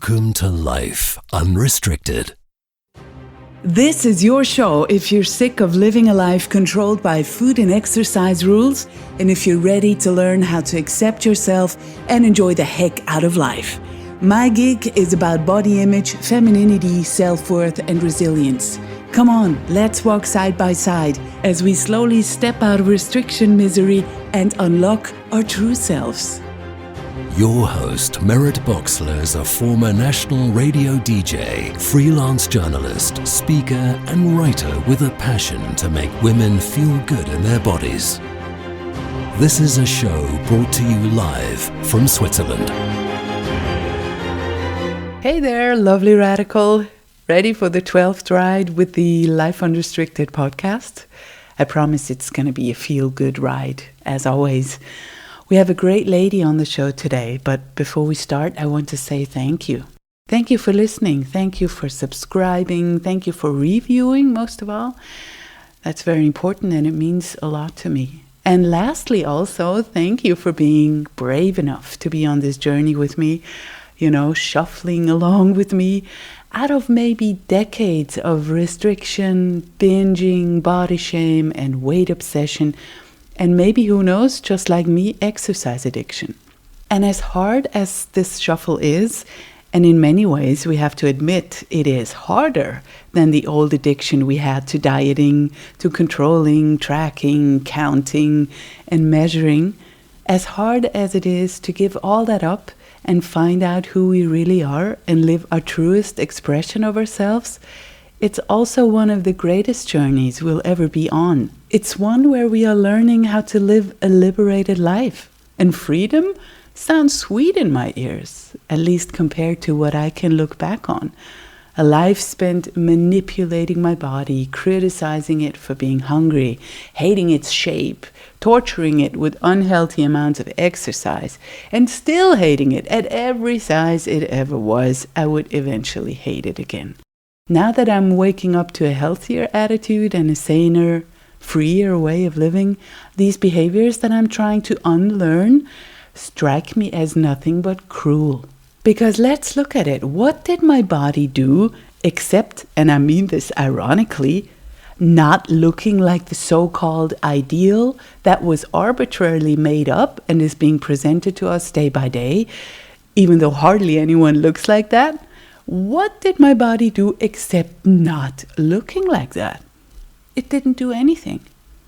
Welcome to Life Unrestricted. This is your show if you're sick of living a life controlled by food and exercise rules, and if you're ready to learn how to accept yourself and enjoy the heck out of life. My gig is about body image, femininity, self-worth, and resilience. Come on, let's walk side by side as we slowly step out of restriction misery and unlock our true selves. Your host, Merritt Boxler, is a former national radio DJ, freelance journalist, speaker, and writer with a passion to make women feel good in their bodies. This is a show brought to you live from Switzerland. Hey there, lovely radical. Ready for the 12th ride with the Life Unrestricted podcast? I promise it's going to be a feel-good ride, as always. We have a great lady on the show today, but before we start, I want to say thank you. Thank you for listening. Thank you for subscribing. Thank you for reviewing, most of all. That's very important and it means a lot to me. And lastly, also, thank you for being brave enough to be on this journey with me, shuffling along with me out of maybe decades of restriction, binging, body shame, and weight obsession. And maybe, who knows, just like me, exercise addiction. And as hard as this shuffle is, and in many ways we have to admit it is harder than the old addiction we had to dieting, to controlling, tracking, counting, and measuring, as hard as it is to give all that up and find out who we really are and live our truest expression of ourselves, it's also one of the greatest journeys we'll ever be on. It's one where we are learning how to live a liberated life. And freedom sounds sweet in my ears, at least compared to what I can look back on. A life spent manipulating my body, criticizing it for being hungry, hating its shape, torturing it with unhealthy amounts of exercise, and still hating it at every size it ever was. I would eventually hate it again. Now that I'm waking up to a healthier attitude and a saner, freer way of living, these behaviors that I'm trying to unlearn strike me as nothing but cruel. Because let's look at it. What did my body do except, and I mean this ironically, not looking like the so-called ideal that was arbitrarily made up and is being presented to us day by day, even though hardly anyone looks like that? What did my body do except not looking like that? It didn't do anything.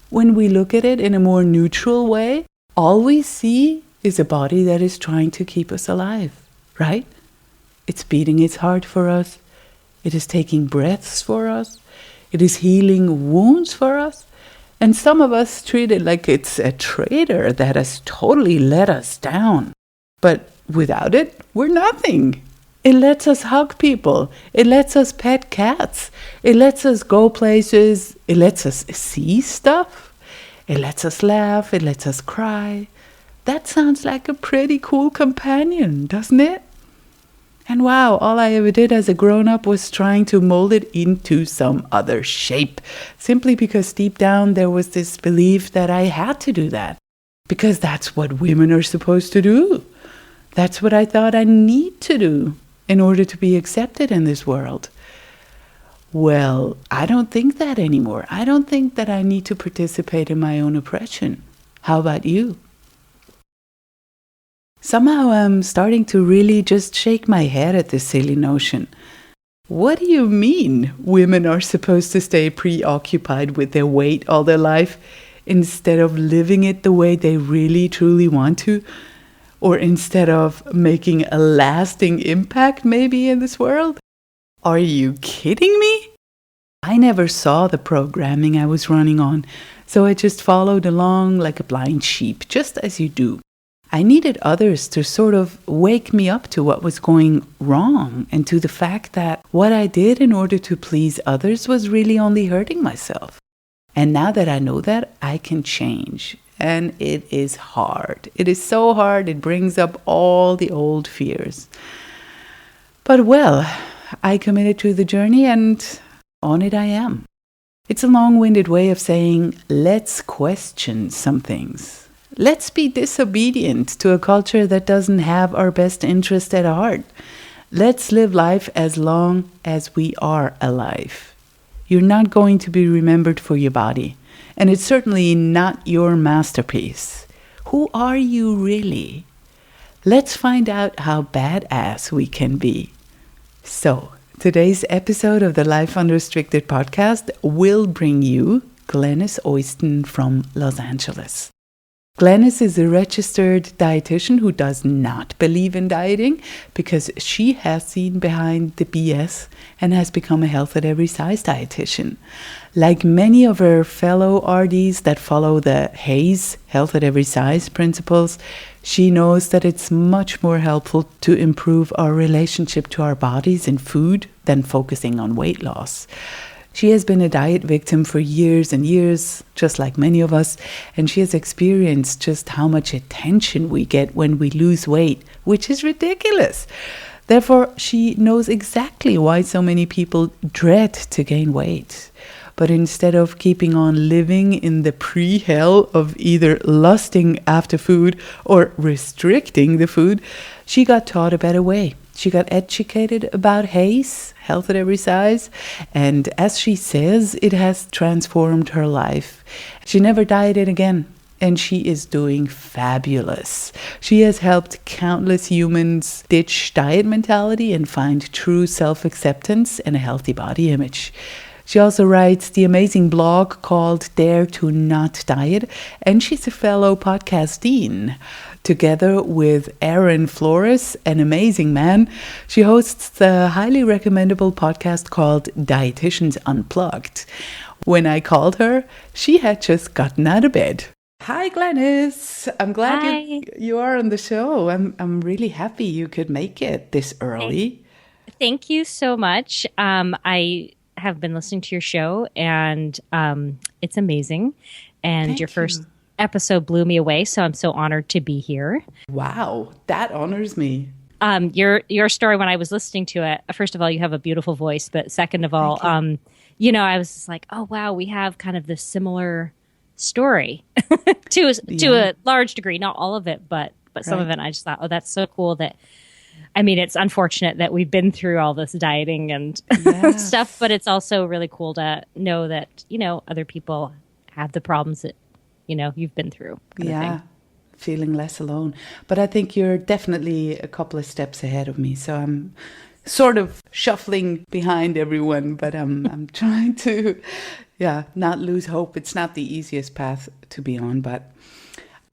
When we look at it in a more neutral way, all we see is a body that is trying to keep us alive, right? It's beating its heart for us. It is taking breaths for us. It is healing wounds for us. And some of us treat it like it's a traitor that has totally let us down. But without it, we're nothing. It lets us hug people. It lets us pet cats. It lets us go places. It lets us see stuff. It lets us laugh. It lets us cry. That sounds like a pretty cool companion, doesn't it? And wow, all I ever did as a grown-up was trying to mold it into some other shape, simply because deep down there was this belief that I had to do that, because that's what women are supposed to do. That's what I thought I need to do in order to be accepted in this world. Well, I don't think that anymore. I don't think that I need to participate in my own oppression. How about you? Somehow I'm starting to really just shake my head at this silly notion. What do you mean women are supposed to stay preoccupied with their weight all their life instead of living it the way they really truly want to? Or instead of making a lasting impact maybe in this world? Are you kidding me? I never saw the programming I was running on, so I just followed along like a blind sheep, just as you do. I needed others to sort of wake me up to what was going wrong and to the fact that what I did in order to please others was really only hurting myself. And now that I know that, I can change. And it is hard. It is so hard. It brings up all the old fears. But well, I committed to the journey and on it I am. It's a long-winded way of saying, let's question some things. Let's be disobedient to a culture that doesn't have our best interest at heart. Let's live life as long as we are alive. You're not going to be remembered for your body, and it's certainly not your masterpiece. Who are you really? Let's find out how badass we can be. So, today's episode of the Life Unrestricted podcast will bring you Glenys Oyston from Los Angeles. Glenys is a registered dietitian who does not believe in dieting because she has seen behind the BS and has become a health at every size dietitian. Like many of her fellow RDs that follow the HAES, health at every size principles, she knows that it's much more helpful to improve our relationship to our bodies and food than focusing on weight loss. She has been a diet victim for years and years, just like many of us, and she has experienced just how much attention we get when we lose weight, which is ridiculous. Therefore, she knows exactly why so many people dread to gain weight. But instead of keeping on living in the pre-hell of either lusting after food or restricting the food, she got taught a better way. She got educated about HAES, health at every size, and as she says, it has transformed her life. She never dieted again, and she is doing fabulous. She has helped countless humans ditch diet mentality and find true self-acceptance and a healthy body image. She also writes the amazing blog called Dare to Not Diet, and she's a fellow podcast dean. Together with Aaron Flores, an amazing man, she hosts the highly recommendable podcast called Dietitians Unplugged. When I called her, she had just gotten out of bed. Hi, Glenys. I'm glad you are on the show. I'm really happy you could make it this early. Thank you so much. I have been listening to your show, and it's amazing. And Thank your first you. episode blew me away, so I'm so honored to be here. Wow, that honors me. Your story, when I was listening to it, first of all, you have a beautiful voice, but second of all, I was just like, oh wow, we have kind of this similar story to a large degree, not all of it, but some of it. I just thought, oh, that's so cool that. I mean, it's unfortunate that we've been through all this dieting and stuff, but it's also really cool to know that, other people have the problems that, you've been through. Kind of thing. Feeling less alone. But I think you're definitely a couple of steps ahead of me. So I'm sort of shuffling behind everyone, but I'm trying to, not lose hope. It's not the easiest path to be on, but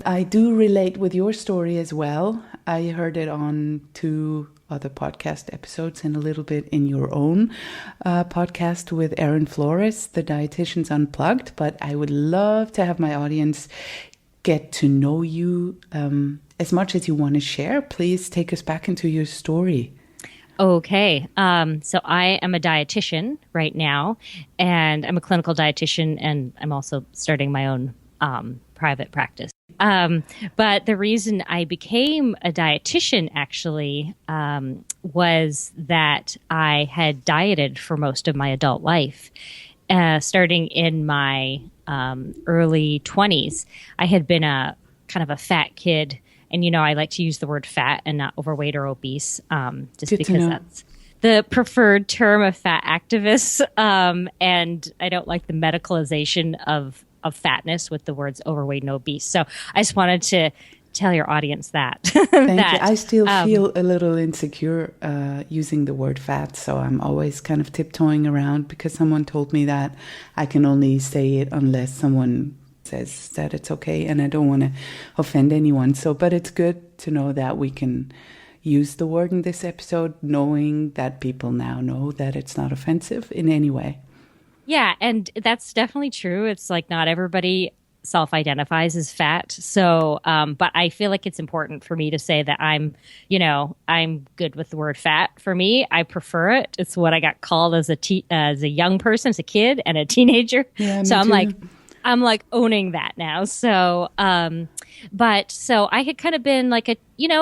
I do relate with your story as well. I heard it on 2 other podcast episodes and a little bit in your own podcast with Aaron Flores, the Dietitians Unplugged. But I would love to have my audience get to know you as much as you want to share. Please take us back into your story. Okay. So I am a dietitian right now, and I'm a clinical dietitian, and I'm also starting my own private practice. But the reason I became a dietitian actually was that I had dieted for most of my adult life. Starting in my early 20s, I had been a kind of a fat kid. And, I like to use the word fat and not overweight or obese, just Good because that's the preferred term of fat activists. And I don't like the medicalization of fatness with the words overweight and obese. So I just wanted to tell your audience that. Thank you. I still feel a little insecure using the word fat, so I'm always kind of tiptoeing around because someone told me that I can only say it unless someone says that it's okay, and I don't want to offend anyone. So, but it's good to know that we can use the word in this episode, knowing that people now know that it's not offensive in any way. Yeah, and that's definitely true. It's like not everybody self-identifies as fat. So, but I feel like it's important for me to say that I'm good with the word fat. For me, I prefer it. It's what I got called as a young person, as a kid and a teenager. Yeah, so too. I'm like owning that now. So, so I had kind of been like a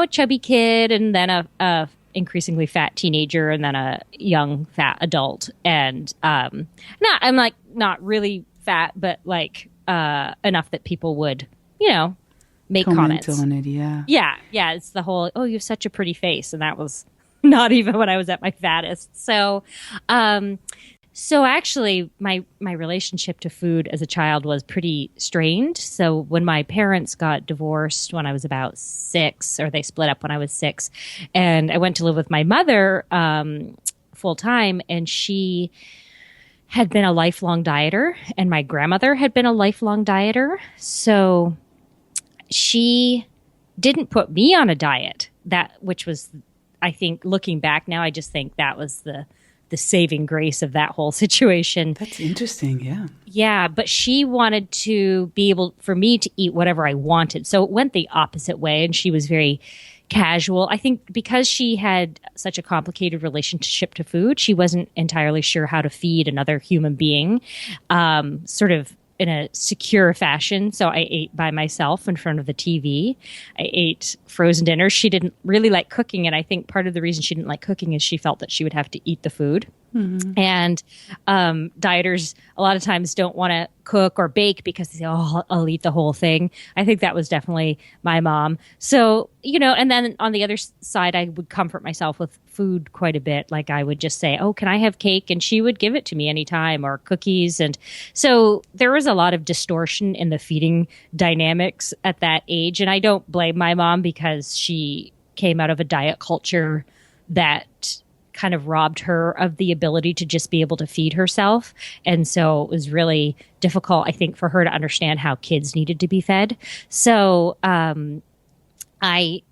chubby kid, and then a increasingly fat teenager, and then a young fat adult. And I'm not really fat, but like enough that people would, make Comment comments on it. Yeah. Yeah. It's the whole, oh, you have such a pretty face. And that was not even when I was at my fattest. So actually, my relationship to food as a child was pretty strained. So when my parents got divorced when I was about 6, or they split up when I was 6, and I went to live with my mother full time, and she had been a lifelong dieter, and my grandmother had been a lifelong dieter. So she didn't put me on a diet, which was, I think, looking back now, I just think that was the saving grace of that whole situation. That's interesting, yeah. Yeah, but she wanted to be able for me to eat whatever I wanted. So it went the opposite way, and she was very casual. I think because she had such a complicated relationship to food, she wasn't entirely sure how to feed another human being, sort of in a secure fashion. So I ate by myself in front of the TV. I ate frozen dinners. She didn't really like cooking, and I think part of the reason she didn't like cooking is she felt that she would have to eat the food. Mm-hmm. And dieters a lot of times don't want to cook or bake because they say, oh, I'll eat the whole thing. I think that was definitely my mom. So, and then on the other side, I would comfort myself with food quite a bit. Like I would just say, oh, can I have cake? And she would give it to me anytime, or cookies. And so there was a lot of distortion in the feeding dynamics at that age. And I don't blame my mom because she came out of a diet culture that kind of robbed her of the ability to just be able to feed herself. And so it was really difficult, I think, for her to understand how kids needed to be fed. So I,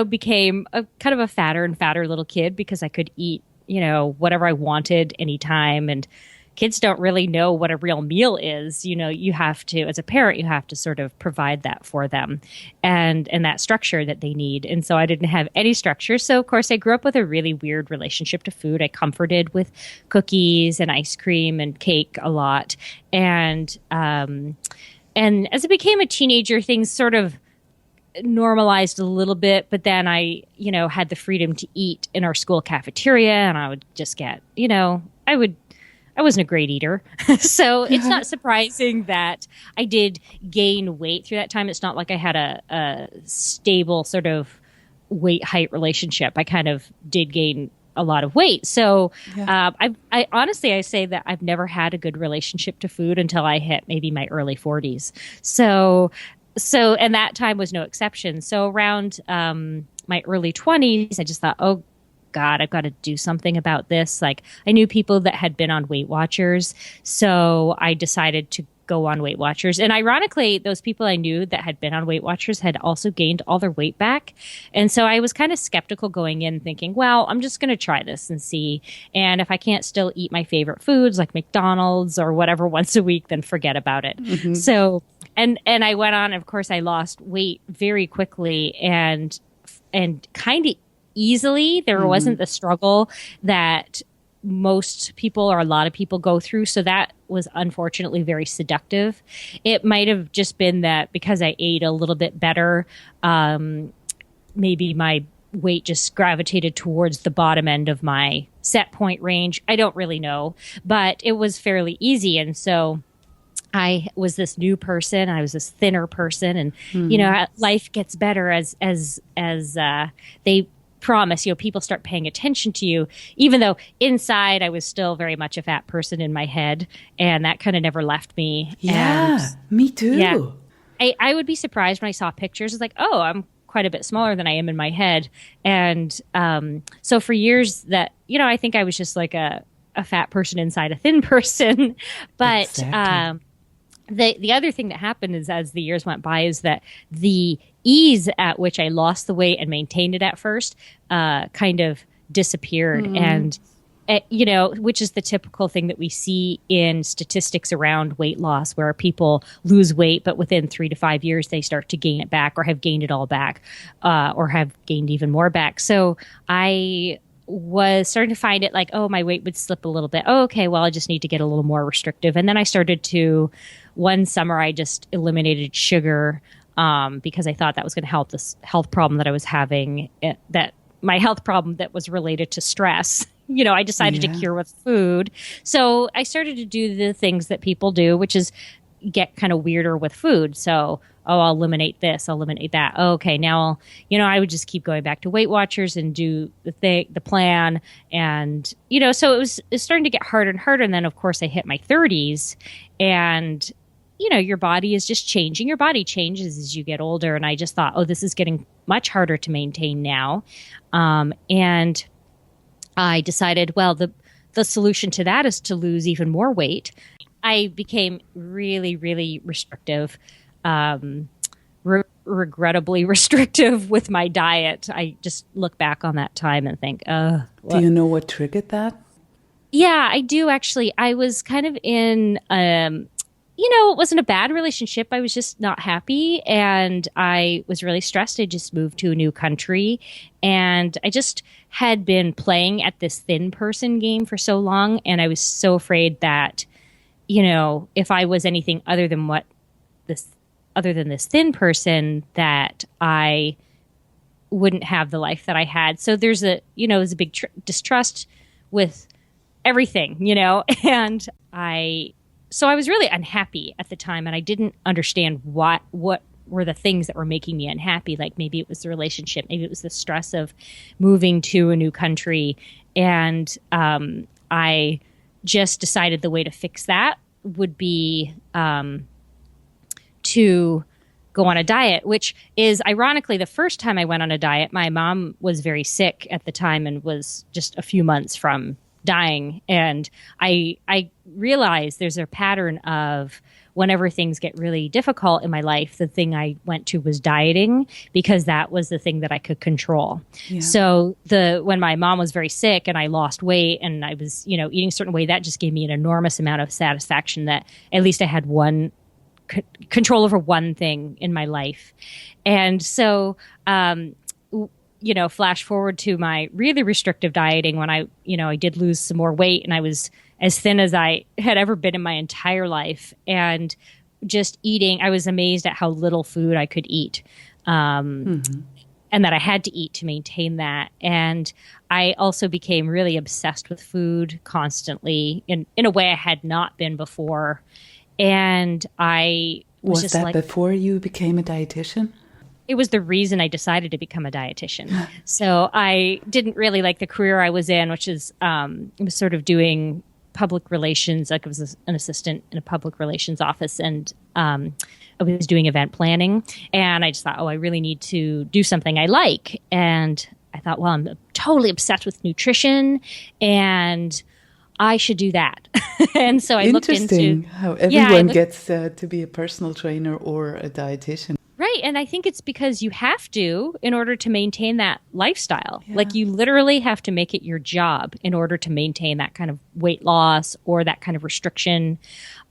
became a kind of a fatter and fatter little kid because I could eat, whatever I wanted anytime. And kids don't really know what a real meal is. You have to, as a parent, you have to sort of provide that for them and that structure that they need. And so I didn't have any structure. So of course I grew up with a really weird relationship to food. I comforted with cookies and ice cream and cake a lot. And as I became a teenager, things sort of normalized a little bit, but then I, had the freedom to eat in our school cafeteria, and I would just get, I wasn't a great eater. So it's not surprising that I did gain weight through that time. It's not like I had a stable sort of weight-height relationship. I kind of did gain a lot of weight. So I honestly, I say that I've never had a good relationship to food until I hit maybe my early 40s. So and that time was no exception. So around my early 20s, I just thought, oh, God, I've got to do something about this. Like I knew people that had been on Weight Watchers. So I decided to go on Weight Watchers. And ironically, those people I knew that had been on Weight Watchers had also gained all their weight back. And so I was kind of skeptical going in thinking, well, I'm just going to try this and see. And if I can't still eat my favorite foods like McDonald's or whatever once a week, then forget about it. Mm-hmm. So, and I went on, of course, I lost weight very quickly and kind of easily. There wasn't the struggle that most people or a lot of people go through. So that was unfortunately very seductive. It might have just been that because I ate a little bit better, maybe my weight just gravitated towards the bottom end of my set point range. I don't really know, but it was fairly easy. And so I was this new person. I was this thinner person. And, life gets better as they promise, people start paying attention to you, even though inside I was still very much a fat person in my head, and that kind of never left me. Yeah, me too. Yeah, I would be surprised when I saw pictures. It's like, oh, I'm quite a bit smaller than I am in my head. And so for years that, I think I was just like a fat person inside a thin person. But exactly. The other thing that happened is as the years went by is that the ease at which I lost the weight and maintained it at first kind of disappeared. And, which is the typical thing that we see in statistics around weight loss, where people lose weight, but within 3 to 5 years, they start to gain it back or have gained it all back or have gained even more back. So I was starting to find it like, oh, my weight would slip a little bit. Oh, okay, well, I just need to get a little more restrictive. And then I started to, one summer, I just eliminated sugar because I thought that was going to help this health problem that I was having, that my health problem that was related to stress. I decided to cure with food. So I started to do the things that people do, which is get kind of weirder with food. So, oh, I'll eliminate this, I'll eliminate that. Oh, okay, now I would just keep going back to Weight Watchers and do the plan. And, so it's starting to get harder and harder. And then, of course, I hit my 30s and, your body is just changing. Your body changes as you get older. And I just thought, oh, this is getting much harder to maintain now. And I decided, well, the solution to that is to lose even more weight. I became really, really restrictive, regrettably restrictive with my diet. I just look back on that time and think, do you know what triggered that? Yeah, I do actually. I was kind of in, it wasn't a bad relationship. I was just not happy and I was really stressed. I just moved to a new country and I just had been playing at this thin person game for so long. And I was so afraid that, if I was anything other than this thin person, that I wouldn't have the life that I had. So there's it was a big distrust with everything, and so I was really unhappy at the time and I didn't understand what were the things that were making me unhappy. Like maybe it was the relationship, maybe it was the stress of moving to a new country. And I just decided the way to fix that would be to go on a diet, which is ironically the first time I went on a diet, my mom was very sick at the time and was just a few months from dying. And I realized there's a pattern of whenever things get really difficult in my life, the thing I went to was dieting because that was the thing that I could control. Yeah. So when my mom was very sick and I lost weight and I was, eating a certain way, that just gave me an enormous amount of satisfaction that at least I had one control over one thing in my life. And so, flash forward to my really restrictive dieting when I did lose some more weight and I was as thin as I had ever been in my entire life. And just eating, I was amazed at how little food I could eat. And that I had to eat to maintain that. And I also became really obsessed with food constantly in a way I had not been before. And I was just that before you became a dietitian? It was the reason I decided to become a dietitian. So I didn't really like the career I was in, which is I was sort of doing public relations. Like I was an assistant in a public relations office, and I was doing event planning. And I just thought, I really need to do something I like. And I thought, well, I'm totally obsessed with nutrition, and I should do that. And so I looked into Interesting how everyone gets to be a personal trainer or a dietitian. Right. And I think it's because you have to in order to maintain that lifestyle. Yeah. Like you literally have to make it your job in order to maintain that kind of weight loss or that kind of restriction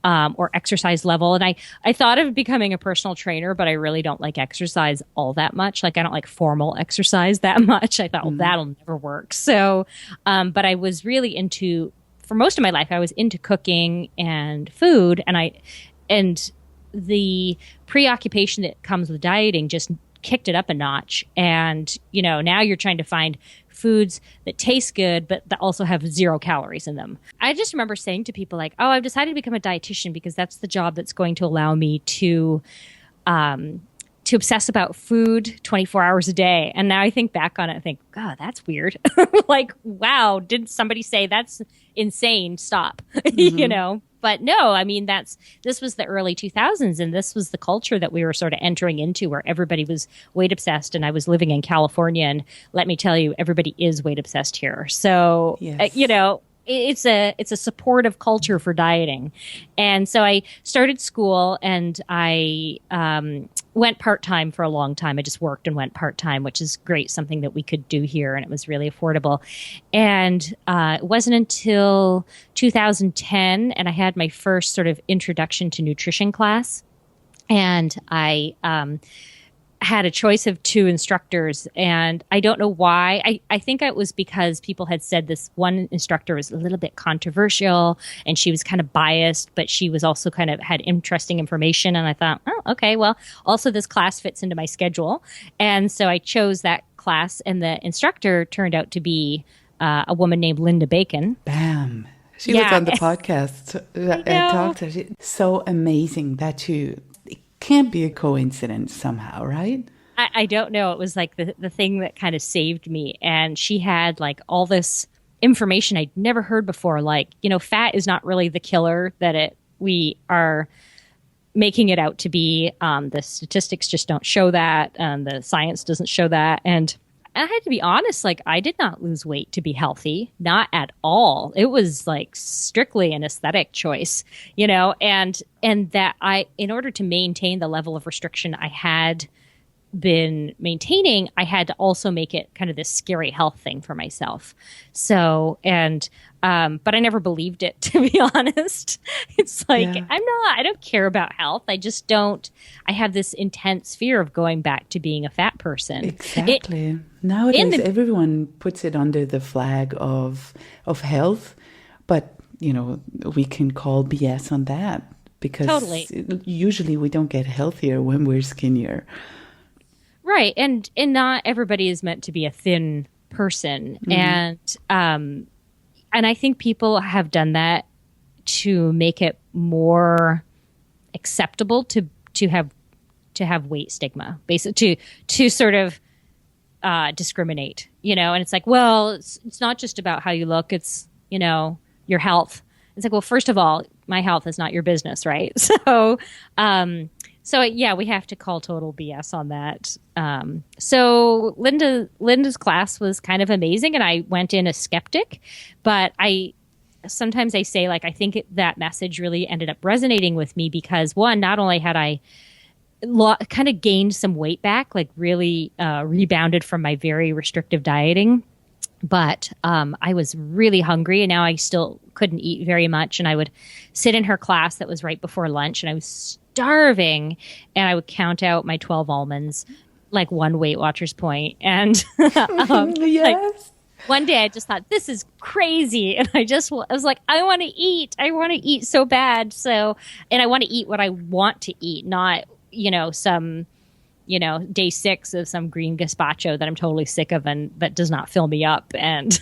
or exercise level. And I thought of becoming a personal trainer, but I really don't like exercise all that much. Like I don't like formal exercise that much. I thought, well, that'll never work. So, but I was really for most of my life, I was into cooking and food, and the preoccupation that comes with dieting just kicked it up a notch. And, now you're trying to find foods that taste good, but that also have 0 calories in them. I just remember saying to people like, I've decided to become a dietitian because that's the job that's going to allow me to obsess about food 24 hours a day. And now I think back on it and think, God, that's weird. Like, wow, did somebody say that's insane? Stop, But no, I mean, this was the early 2000s, and this was the culture that we were sort of entering into where everybody was weight obsessed. And I was living in California, and let me tell you, everybody is weight obsessed here. So, yes. It's a supportive culture for dieting. And so I started school and I went part-time for a long time. I just worked and went part-time, which is great, something that we could do here, and it was really affordable. And it wasn't until 2010, and I had my first sort of introduction to nutrition class. And I had a choice of 2 instructors, and I don't know why. I think it was because people had said this one instructor was a little bit controversial and she was kind of biased, but she was also kind of had interesting information. And I thought, okay, well, also this class fits into my schedule. And so I chose that class, and the instructor turned out to be a woman named Linda Bacon. Bam. She was on the podcast. I talked to her. So amazing that you can't be a coincidence somehow, right? I don't know. It was like the thing that kind of saved me. And she had like all this information I'd never heard before. Like, fat is not really the killer that we are making it out to be. The statistics just don't show that. The science doesn't show that. And I had to be honest, like I did not lose weight to be healthy, not at all. It was like strictly an aesthetic choice, and that in order to maintain the level of restriction I had been maintaining, I had to also make it kind of this scary health thing for myself. So, but I never believed it, to be honest. It's like, I don't care about health. I just don't, I have this intense fear of going back to being a fat person. Exactly. Nowadays, everyone puts it under the flag of health, but, we can call BS on that because usually we don't get healthier when we're skinnier. Right. And not everybody is meant to be a thin person. Mm-hmm. And I think people have done that to make it more acceptable to have weight stigma, basically to sort of discriminate, and it's like, well, it's not just about how you look. It's, your health. It's like, well, first of all, my health is not your business. Right. So yeah, we have to call total BS on that. So Linda's class was kind of amazing, and I went in a skeptic, but sometimes I say, like, I think that message really ended up resonating with me because, one, not only had I kind of gained some weight back, like really rebounded from my very restrictive dieting, but I was really hungry, and now I still couldn't eat very much. And I would sit in her class that was right before lunch, and I was starving, and I would count out my 12 almonds, like one Weight Watchers point. And yes. One day I just thought, this is crazy. And I was like, I want to eat. I want to eat so bad. And I want to eat what I want to eat, not, some, day 6 of some green gazpacho that I'm totally sick of and that does not fill me up. And,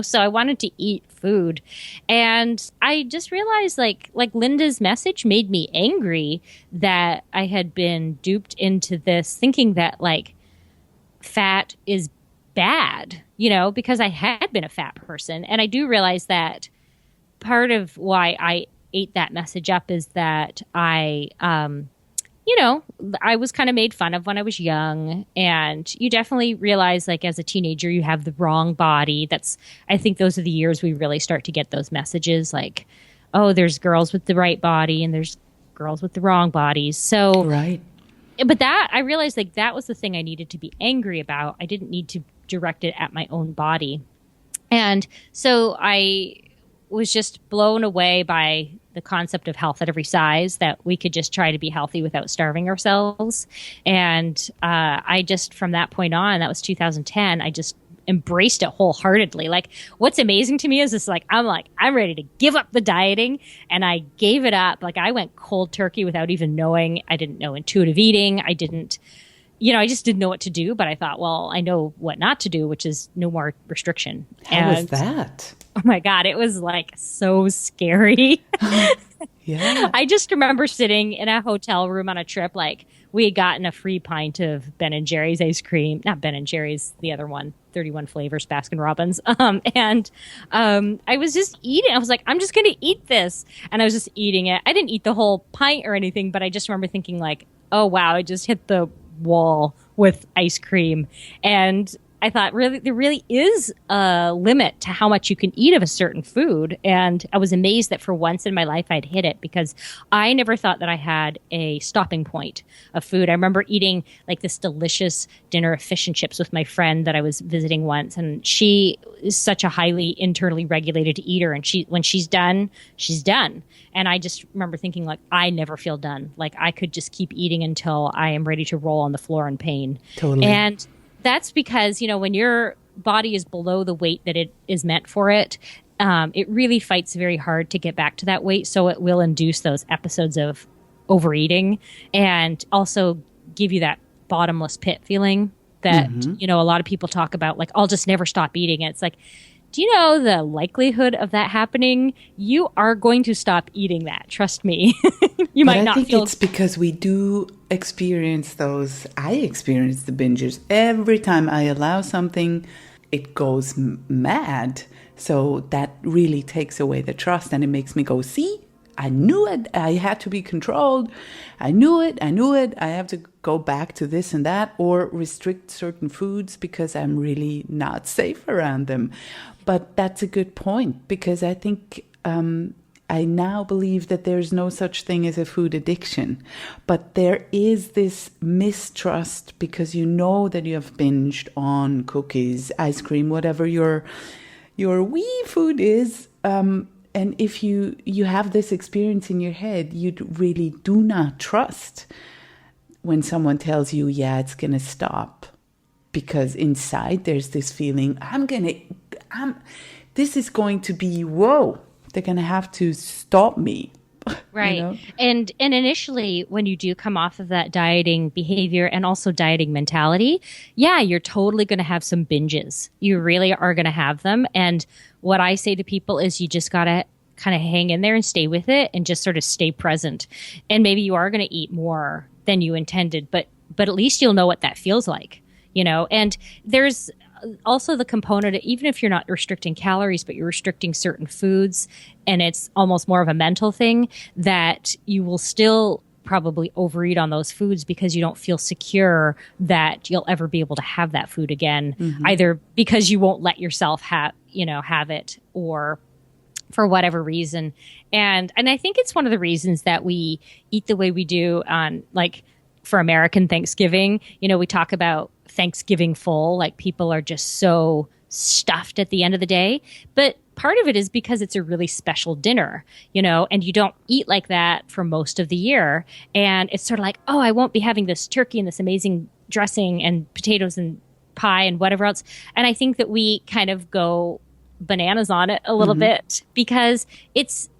so I wanted to eat food. And I just realized like Linda's message made me angry that I had been duped into this thinking that like fat is bad, because I had been a fat person. And I do realize that part of why I ate that message up is that I was kind of made fun of when I was young, and you definitely realize, like, as a teenager, you have the wrong body. I think those are the years we really start to get those messages, like, oh, there's girls with the right body and there's girls with the wrong bodies. So, right. But I realized, like, that was the thing I needed to be angry about. I didn't need to direct it at my own body. And so I was just blown away by the concept of health at every size, that we could just try to be healthy without starving ourselves. And I just, from that point on, that was 2010, I just embraced it wholeheartedly. Like, what's amazing to me is this, I'm ready to give up the dieting. And I gave it up. Like, I went cold turkey without even knowing. I didn't know intuitive eating. I just didn't know what to do. But I thought, well, I know what not to do, which is no more restriction. How was that? Oh my God, it was like so scary. Yeah. I just remember sitting in a hotel room on a trip, like we had gotten a free pint of Ben & Jerry's ice cream, not Ben & Jerry's, the other one, 31 flavors, Baskin Robbins. I was just eating. I was like, I'm just going to eat this. And I was just eating it. I didn't eat the whole pint or anything, but I just remember thinking like, oh wow, I just hit the wall with ice cream. And I thought, really, there really is a limit to how much you can eat of a certain food. And I was amazed that for once in my life I'd hit it, because I never thought that I had a stopping point of food. I remember eating like this delicious dinner of fish and chips with my friend that I was visiting once. And she is such a highly internally regulated eater. And when she's done, she's done. And I just remember thinking, like, I never feel done. Like, I could just keep eating until I am ready to roll on the floor in pain. Totally. And that's because, when your body is below the weight that it is meant for it, it really fights very hard to get back to that weight. So it will induce those episodes of overeating and also give you that bottomless pit feeling that, a lot of people talk about, like, I'll just never stop eating. And it's like, do you know the likelihood of that happening? You are going to stop eating that. Trust me. You might not feel. I think it's because we do experience those. I experience the binges every time I allow something. It goes mad. So that really takes away the trust, and it makes me go, see, I knew it. I had to be controlled. I knew it. I have to go back to this and that, or restrict certain foods because I'm really not safe around them. But that's a good point, because I think I now believe that there's no such thing as a food addiction. But there is this mistrust because you know that you have binged on cookies, ice cream, whatever your wee food is. And if you have this experience in your head, you really do not trust when someone tells you, yeah, it's going to stop. Because inside there's this feeling, this is going to be, whoa, they're going to have to stop me. Right. You know? And initially, when you do come off of that dieting behavior and also dieting mentality, yeah, you're totally going to have some binges. You really are going to have them. And what I say to people is you just got to kind of hang in there and stay with it and just sort of stay present. And maybe you are going to eat more than you intended, but at least you'll know what that feels like, you know? And there's also the component, even if you're not restricting calories, but you're restricting certain foods, and it's almost more of a mental thing, that you will still probably overeat on those foods because you don't feel secure that you'll ever be able to have that food again, either because you won't let yourself have it, or for whatever reason. And I think it's one of the reasons that we eat the way we do on, like, for American Thanksgiving. You know, we talk about Thanksgiving full, like people are just so stuffed at the end of the day. But part of it is because it's a really special dinner, you know, and you don't eat like that for most of the year. And it's sort of like, oh, I won't be having this turkey and this amazing dressing and potatoes and pie and whatever else. And I think that we kind of go bananas on it a little bit, because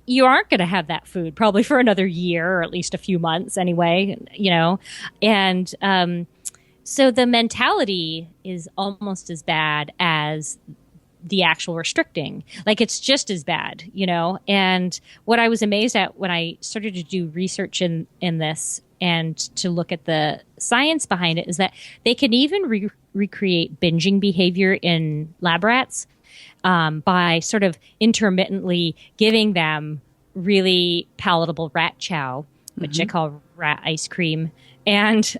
you aren't going to have that food probably for another year, or at least a few months anyway, you know. And so the mentality is almost as bad as the actual restricting. Like, it's just as bad, you know. And what I was amazed at when I started to do research in this and to look at the science behind it is that they can even recreate binging behavior in lab rats by sort of intermittently giving them really palatable rat chow, which I call rat ice cream. And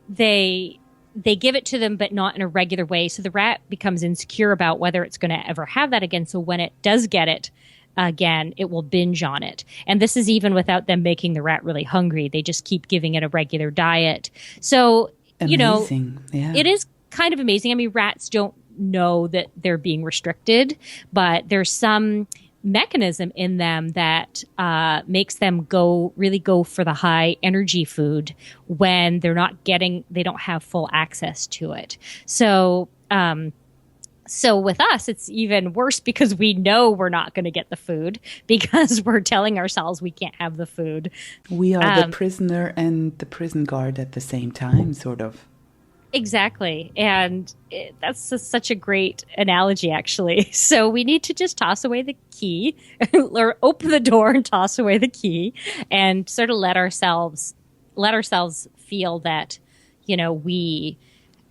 they give it to them, but not in a regular way. So the rat becomes insecure about whether it's going to ever have that again. So when it does get it again, it will binge on it. And this is even without them making the rat really hungry. They just keep giving it a regular diet. So, Amazing. It is kind of amazing. I mean, rats don't know that they're being restricted, but there's some mechanism in them that makes them go for the high energy food when they don't have full access to it. So with us, it's even worse because we know we're not going to get the food because we're telling ourselves we can't have the food. We are the prisoner and the prison guard at the same time, sort of. Exactly. And that's such a great analogy, actually. So we need to just toss away the key or open the door and toss away the key and sort of let ourselves feel that, you know, we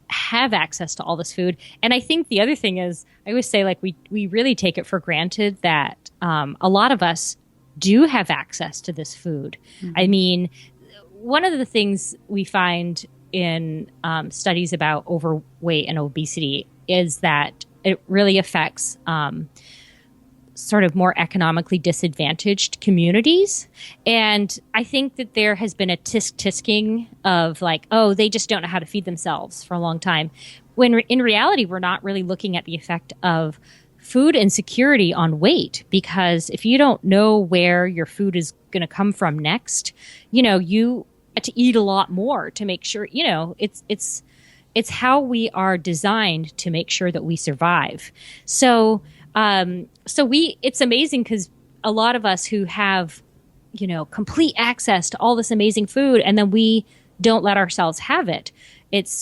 have access to all this food. And I think the other thing is, I always say, like, we really take it for granted that a lot of us do have access to this food. I mean, one of the things we find in studies about overweight and obesity is that it really affects sort of more economically disadvantaged communities. And I think that there has been a tisking of like, oh, they just don't know how to feed themselves for a long time. When in reality, we're not really looking at the effect of food insecurity on weight, because if you don't know where your food is going to come from next, you know, you to eat a lot more to make sure, you know, it's how we are designed to make sure that we survive. So it's amazing because a lot of us who have, you know, complete access to all this amazing food, and then we don't let ourselves have it.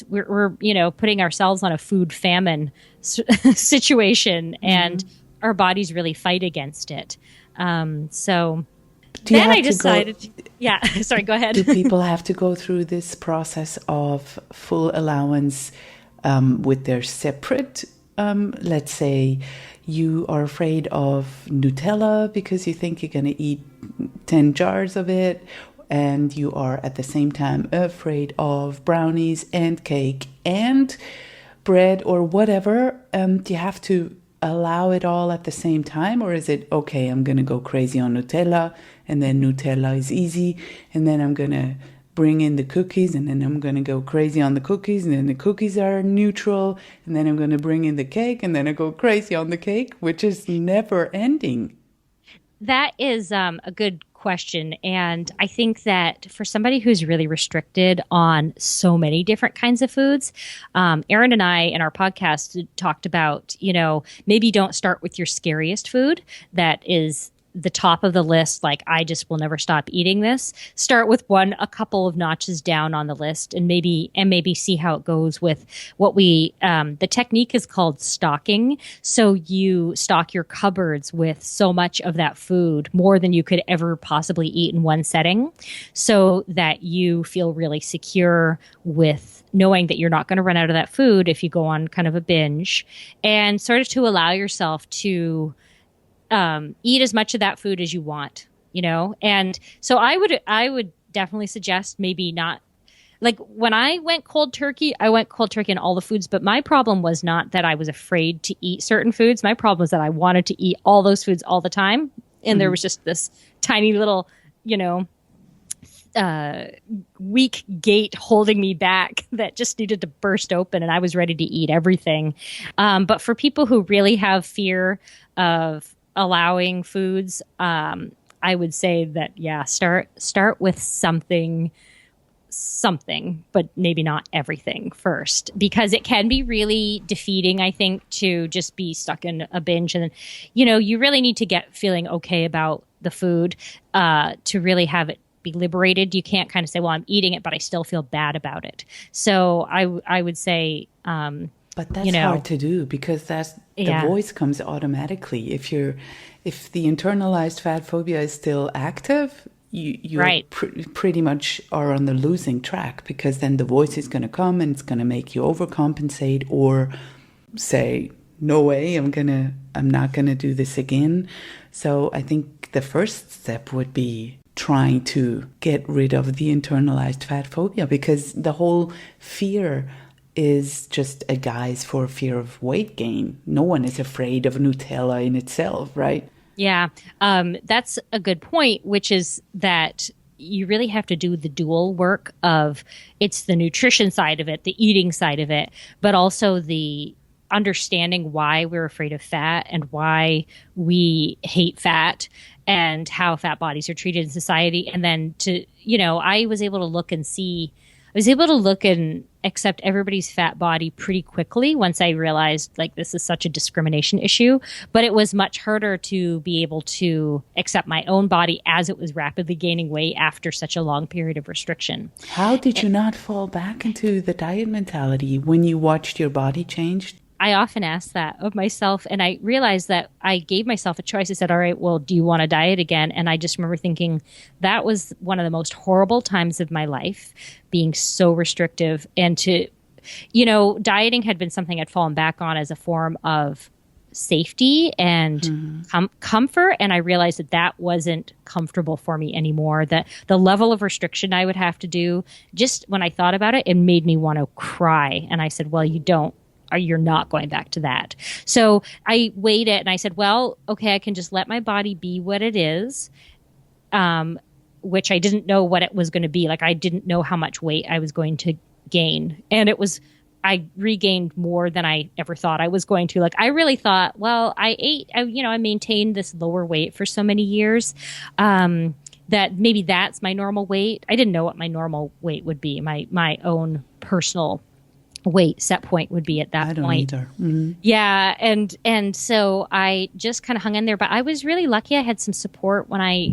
we're putting ourselves on a food famine situation, and our bodies really fight against it. So then I decided, yeah, sorry, go ahead. Do people have to go through this process of full allowance with their separate, let's say you are afraid of Nutella because you think you're going to eat 10 jars of it, and you are at the same time afraid of brownies and cake and bread or whatever? Do you have to allow it all at the same time, or is it okay, I'm going to go crazy on Nutella, and then Nutella is easy, and then I'm going to bring in the cookies, and then I'm going to go crazy on the cookies, and then the cookies are neutral, and then I'm going to bring in the cake, and then I go crazy on the cake, which is never ending? That is a good question. And I think that for somebody who's really restricted on so many different kinds of foods, Erin and I in our podcast talked about, maybe don't start with your scariest food that is the top of the list, like I just will never stop eating this. Start with a couple of notches down on the list, and maybe see how it goes with what the technique is called stocking. So you stock your cupboards with so much of that food, more than you could ever possibly eat in one setting, so that you feel really secure with knowing that you're not going to run out of that food if you go on kind of a binge, and sort of to allow yourself to eat as much of that food as you want, And so I would definitely suggest maybe not, like when I went cold turkey in all the foods, but my problem was not that I was afraid to eat certain foods. My problem was that I wanted to eat all those foods all the time. And there was just this tiny little, weak gate holding me back that just needed to burst open, and I was ready to eat everything. But for people who really have fear of allowing foods, I would say that, start with something, but maybe not everything first, because it can be really defeating, I think, to just be stuck in a binge. And, you really need to get feeling okay about the food to really have it be liberated. You can't kind of say, well, I'm eating it, but I still feel bad about it. So I would say, but that's hard to do, because the voice comes automatically. If the internalized fat phobia is still active, you right. Pretty much are on the losing track, because then the voice is going to come and it's going to make you overcompensate or say, no way, I'm not going to do this again. So I think the first step would be trying to get rid of the internalized fat phobia, because the whole fear is just a guise for fear of weight gain. No one is afraid of Nutella in itself, right? Yeah, that's a good point, which is that you really have to do the dual work of, it's the nutrition side of it, the eating side of it, but also the understanding why we're afraid of fat and why we hate fat and how fat bodies are treated in society. And then I was able to look and accept everybody's fat body pretty quickly once I realized, like, this is such a discrimination issue. But it was much harder to be able to accept my own body as it was rapidly gaining weight after such a long period of restriction. How did you not fall back into the diet mentality when you watched your body change? I often ask that of myself, and I realized that I gave myself a choice. I said, all right, well, do you want to diet again? And I just remember thinking that was one of the most horrible times of my life, being so restrictive. And dieting had been something I'd fallen back on as a form of safety and comfort. And I realized that wasn't comfortable for me anymore, that the level of restriction I would have to do, just when I thought about it, it made me want to cry. And I said, well, you're not going back to that. So I weighed it and I said, well, okay, I can just let my body be what it is, which I didn't know what it was going to be. Like, I didn't know how much weight I was going to gain. And I regained more than I ever thought I was going to. Like, I really thought, well, I maintained this lower weight for so many years, that maybe that's my normal weight. I didn't know what my normal weight would be, my own personal weight set point would be at that point. I don't either. Mm-hmm. Yeah. And so I just kind of hung in there, but I was really lucky. I had some support when I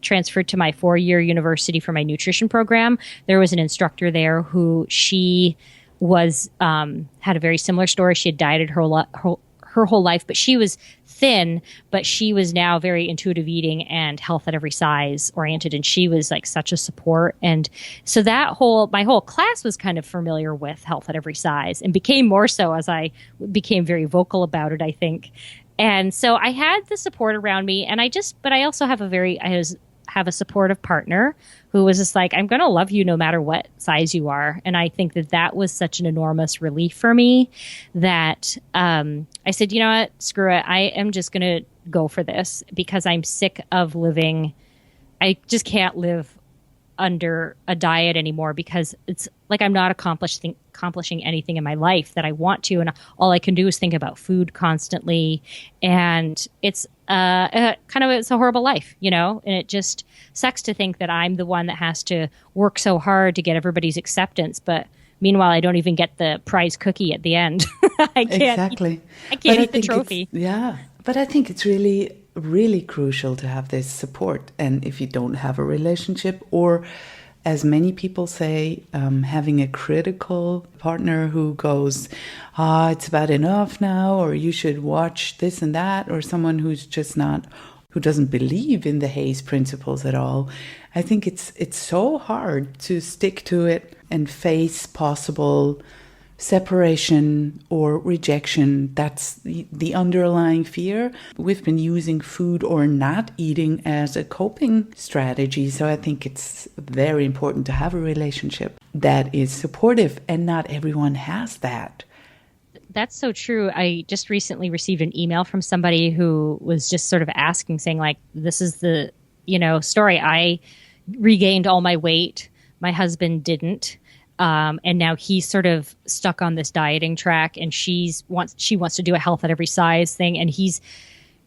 transferred to my 4-year university for my nutrition program, there was an instructor there who she was had a very similar story. She had dieted her whole life, but she was thin, but she was now very intuitive eating and health at every size oriented. And she was like such a support. And so my whole class was kind of familiar with health at every size, and became more so as I became very vocal about it, I think. And so I had the support around me, and but I also have have a supportive partner who was just like, I'm going to love you no matter what size you are. And I think that was such an enormous relief for me that I said, you know what, screw it. I am just going to go for this, because I'm sick of living. I just can't live under a diet anymore, because it's like I'm not accomplishing anything in my life that I want to, and all I can do is think about food constantly, and it's it's a horrible life, and it just sucks to think that I'm the one that has to work so hard to get everybody's acceptance, but meanwhile I don't even get the prize cookie at the end. I can't eat the trophy. Yeah, but I think it's really crucial to have this support. And if you don't have a relationship, or as many people say, having a critical partner who goes, it's about enough now, or you should watch this and that, or someone who doesn't believe in the HAES principles at all, I think it's so hard to stick to it and face possible separation or rejection. That's the underlying fear. We've been using food or not eating as a coping strategy. So I think it's very important to have a relationship that is supportive, and not everyone has that. That's so true. I just recently received an email from somebody who was just sort of asking, saying like, this is the, story. I regained all my weight. My husband didn't. And now he's sort of stuck on this dieting track, and she wants to do a health at every size thing. And he's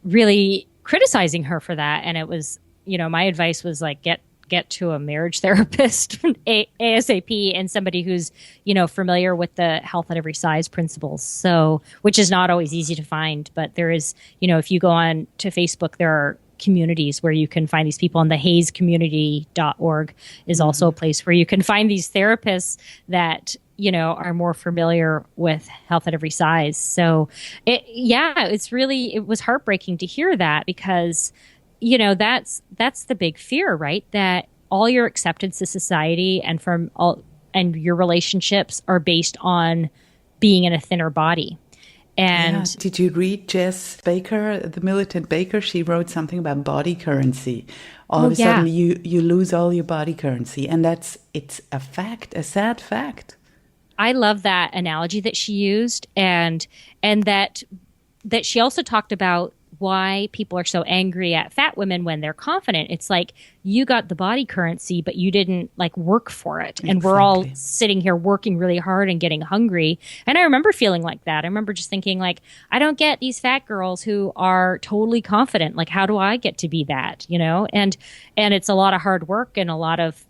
really criticizing her for that. And it was, my advice was like, get to a marriage therapist ASAP, and somebody who's, familiar with the health at every size principles. So, which is not always easy to find, but there is, if you go on to Facebook, there are communities where you can find these people, and the HAEScommunity.org is also a place where you can find these therapists that, are more familiar with health at every size. So it was heartbreaking to hear that, because, that's the big fear, right? That all your acceptance to society and your relationships are based on being in a thinner body. And did you read Jess Baker, the militant baker? She wrote something about body currency. All of a sudden you lose all your body currency. And it's a fact, a sad fact. I love that analogy that she used, and that she also talked about why people are so angry at fat women when they're confident. It's like, you got the body currency, but you didn't work for it. And Exactly. We're all sitting here working really hard and getting hungry. And I remember feeling like that. I remember just thinking I don't get these fat girls who are totally confident. How do I get to be that, And it's a lot of hard work and a lot of,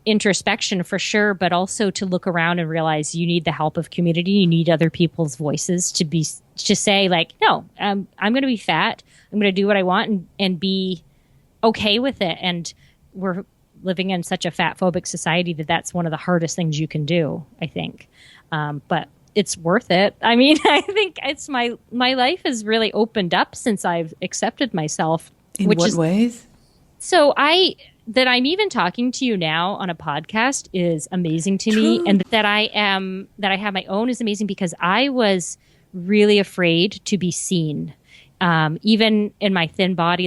introspection for sure, but also to look around and realize you need the help of community. You need other people's voices to say no, I'm going to be fat. I'm going to do what I want and be okay with it. And we're living in such a fat phobic society that's one of the hardest things you can do, I think. But it's worth it. I mean, I think it's my life has really opened up since I've accepted myself. In what ways? So that I'm even talking to you now on a podcast is amazing to me. And that I have my own is amazing, because I was really afraid to be seen. Even in my thin body,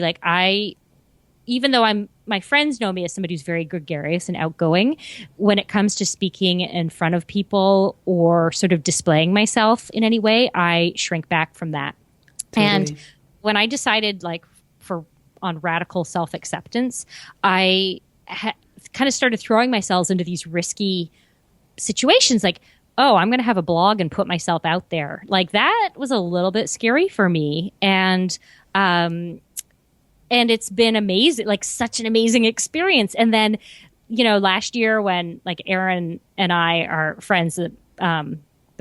even though my friends know me as somebody who's very gregarious and outgoing, when it comes to speaking in front of people or sort of displaying myself in any way, I shrink back from that. Totally. And when I decided on radical self-acceptance, I kind of started throwing myself into these risky situations, I'm going to have a blog and put myself out there. That was a little bit scary for me. And it's been amazing, such an amazing experience. And then, last year when Aaron and I are friends, the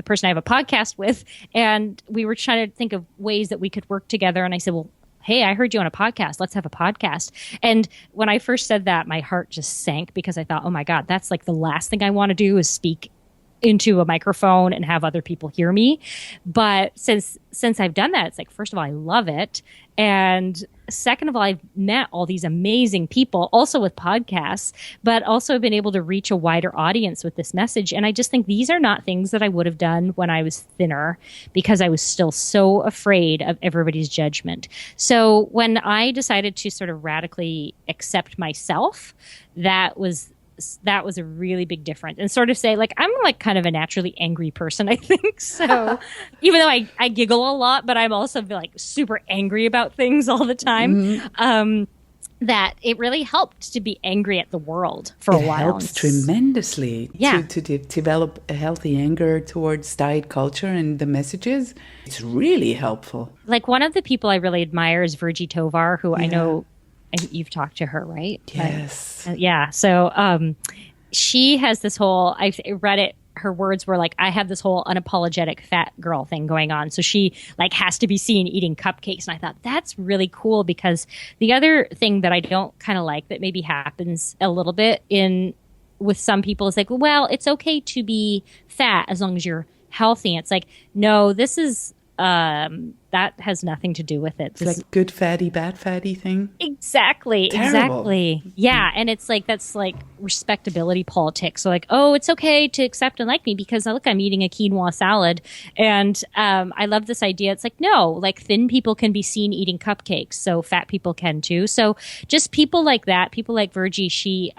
person I have a podcast with, and we were trying to think of ways that we could work together. And I said, well, hey, I heard you on a podcast. Let's have a podcast. And when I first said that, my heart just sank because I thought, oh my God, that's like the last thing I want to do is speak into a microphone and have other people hear me. But since I've done that, it's like, first of all, I love it. And second of all, I've met all these amazing people also with podcasts, but also been able to reach a wider audience with this message. And I just think these are not things that I would have done when I was thinner because I was still so afraid of everybody's judgment. So when I decided to sort of radically accept myself, that was a really big difference, and sort of say, like, I'm like kind of a naturally angry person, I think. So even though I giggle a lot, but I'm also like super angry about things all the time. That it really helped to be angry at the world for a while. It helps tremendously to develop a healthy anger towards diet culture and the messages. It's really helpful. Like one of the people I really admire is Virgie Tovar, who I know you've talked to her, right? Yes. Yeah. So she has this whole, I read it, her words were like, I have this whole unapologetic fat girl thing going on. So she like has to be seen eating cupcakes. And I thought that's really cool because the other thing that I don't kind of like that maybe happens a little bit with some people is like, well, it's okay to be fat as long as you're healthy. It's like, no, this is, that has nothing to do with it. It's like good fatty, bad fatty thing. Exactly. Terrible. Exactly. Yeah. And it's like, that's like respectability politics. So like, oh, it's okay to accept and like me because look, I'm eating a quinoa salad. And, I love this idea. It's like, no, like thin people can be seen eating cupcakes. So fat people can too. So just people like that, people like Virgie, she,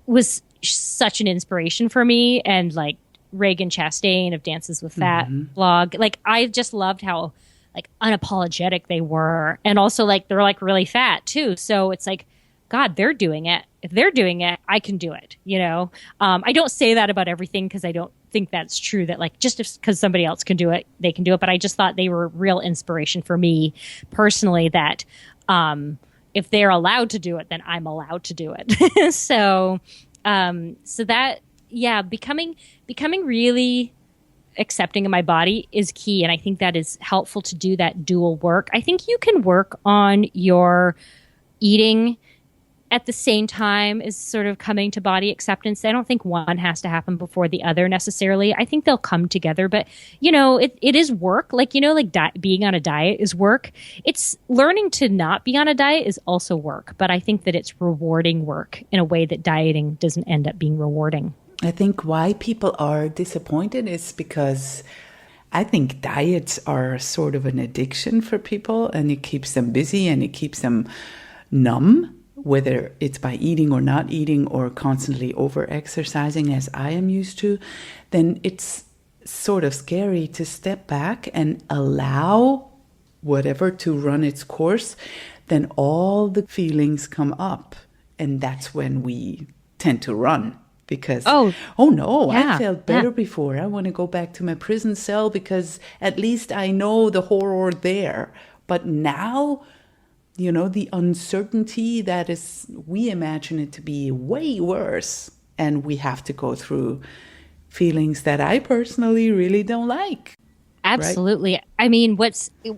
was such an inspiration for me. And like, Reagan Chastain of Dances with Fat blog. Like I just loved how like unapologetic they were. And also like they're like really fat too. So it's like, God, they're doing it. If they're doing it, I can do it. You know, I don't say that about everything because I don't think that's true that like just because somebody else can do it, they can do it. But I just thought they were real inspiration for me personally that if they're allowed to do it, then I'm allowed to do it. So that, yeah, becoming really accepting of my body is key. And I think that is helpful to do that dual work. I think you can work on your eating at the same time as sort of coming to body acceptance. I don't think one has to happen before the other necessarily. I think they'll come together, but you know, it is work. Like, you know, like being on a diet is work. It's learning to not be on a diet is also work, but I think that it's rewarding work in a way that dieting doesn't end up being rewarding. I think why people are disappointed is because I think diets are sort of an addiction for people, and it keeps them busy and it keeps them numb, whether it's by eating or not eating or constantly over-exercising as I am used to. Then it's sort of scary to step back and allow whatever to run its course. Then all the feelings come up, and that's when we tend to run. Because, oh no, yeah, I felt better before. I want to go back to my prison cell because at least I know the horror there. But now, you know, the uncertainty that is, we imagine it to be way worse. And we have to go through feelings that I personally really don't like. Absolutely. Right? I mean,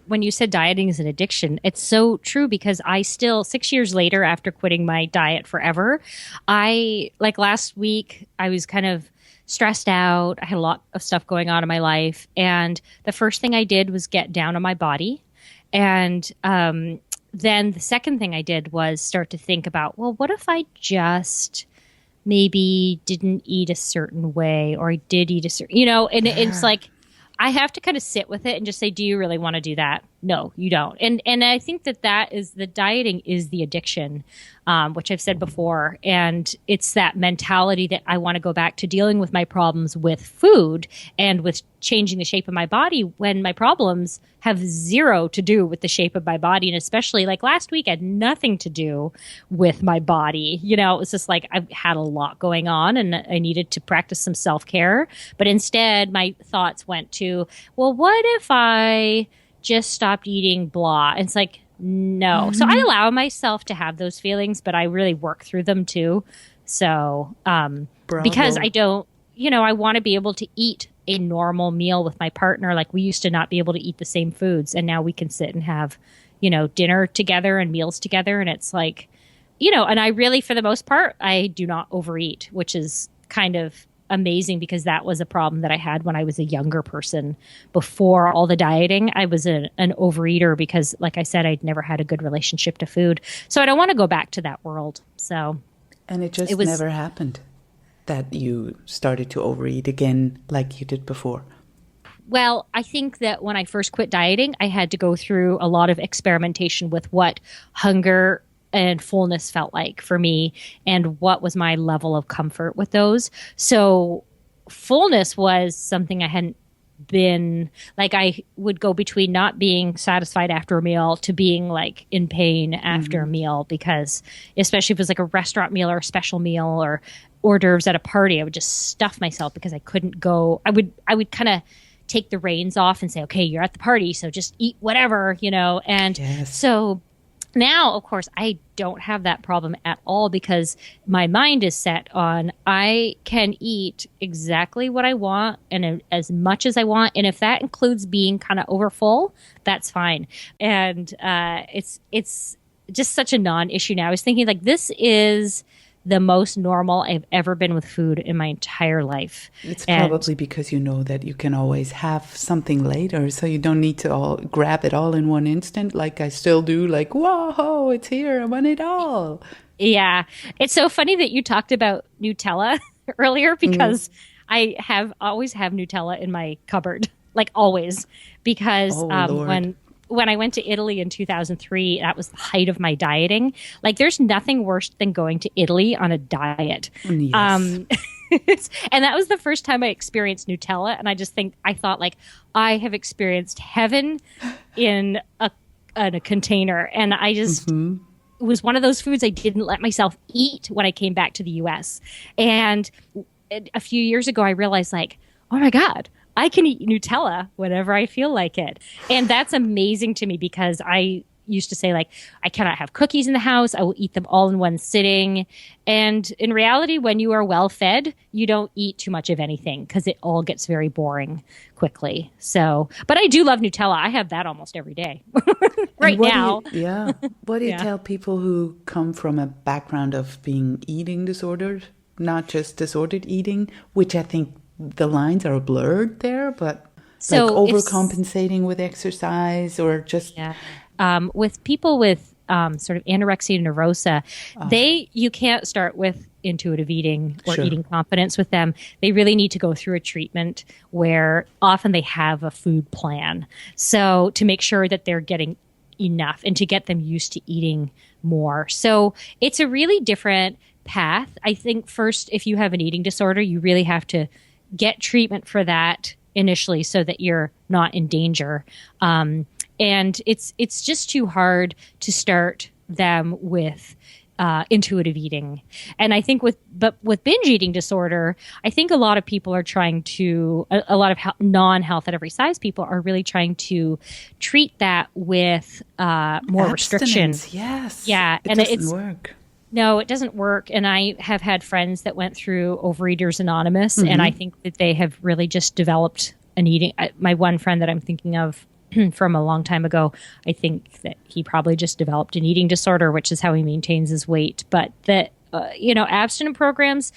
when you said dieting is an addiction, it's so true because I still, 6 years later after quitting my diet forever, like last week, I was kind of stressed out. I had a lot of stuff going on in my life. And the first thing I did was get down on my body. And then the second thing I did was start to think about, well, what if I just maybe didn't eat a certain way, or I did eat a certain, you know, and it's like, I have to kind of sit with it and just say, do you really want to do that? No, you don't. And I think that is the dieting is the addiction, which I've said before. And it's that mentality that I want to go back to dealing with my problems with food and with changing the shape of my body when my problems have zero to do with the shape of my body. And especially like last week had nothing to do with my body. You know, it was just like I've had a lot going on and I needed to practice some self-care. But instead, my thoughts went to, well, what if I just stopped eating blah? And it's like, no. Mm-hmm. So I allow myself to have those feelings, but I really work through them too. So because I don't, you know, I want to be able to eat a normal meal with my partner. Like we used to not be able to eat the same foods, and now we can sit and have, dinner together and meals together. And it's like, and I really, for the most part, I do not overeat, which is kind of amazing because that was a problem that I had when I was a younger person. Before all the dieting, I was an overeater because, like I said, I'd never had a good relationship to food. So I don't want to go back to that world. So, and it just never happened that you started to overeat again like you did before. Well, I think that when I first quit dieting, I had to go through a lot of experimentation with what hunger and fullness felt like for me and what was my level of comfort with those. So fullness was something I hadn't been, like I would go between not being satisfied after a meal to being like in pain after a meal, because especially if it was like a restaurant meal or a special meal or hors d'oeuvres at a party, I would just stuff myself because I couldn't go. I would kind of take the reins off and say, okay, you're at the party, so just eat whatever, and so now, of course, I don't have that problem at all because my mind is set on I can eat exactly what I want and as much as I want. And if that includes being kind of overfull, that's fine. And it's just such a non-issue now. I was thinking like this is the most normal I've ever been with food in my entire life. It's probably because you know that you can always have something later, so you don't need to all grab it all in one instant like I still do, like, whoa, it's here, I want it all. Yeah. It's so funny that you talked about Nutella earlier because I always have Nutella in my cupboard, like always, because when I went to Italy in 2003, that was the height of my dieting. Like, there's nothing worse than going to Italy on a diet. Yes. And that was the first time I experienced Nutella. And I thought, like, I have experienced heaven in a container. And I just, it was one of those foods I didn't let myself eat when I came back to the US. And a few years ago, I realized, like, oh my God, I can eat Nutella whenever I feel like it. And that's amazing to me because I used to say, like, I cannot have cookies in the house. I will eat them all in one sitting. And in reality, when you are well fed, you don't eat too much of anything because it all gets very boring quickly. So, but I do love Nutella. I have that almost every day right now. What do you tell people who come from a background of being eating disorders, not just disordered eating, which I think the lines are blurred there, but so like overcompensating with exercise or just... with people with sort of anorexia nervosa, you can't start with intuitive eating or eating confidence with them. They really need to go through a treatment where often they have a food plan. So to make sure that they're getting enough and to get them used to eating more. So it's a really different path. I think first, if you have an eating disorder, you really have to get treatment for that initially so that you're not in danger. And it's just too hard to start them with intuitive eating. And I think with binge eating disorder, I think a lot of people are trying to, a lot of non-health at every size people are really trying to treat that with more restriction. Yes. Yeah. It doesn't work. No, it doesn't work. And I have had friends that went through Overeaters Anonymous, and I think that they have really just developed an eating. My one friend that I'm thinking of from a long time ago, I think that he probably just developed an eating disorder, which is how he maintains his weight. But that, abstinent programs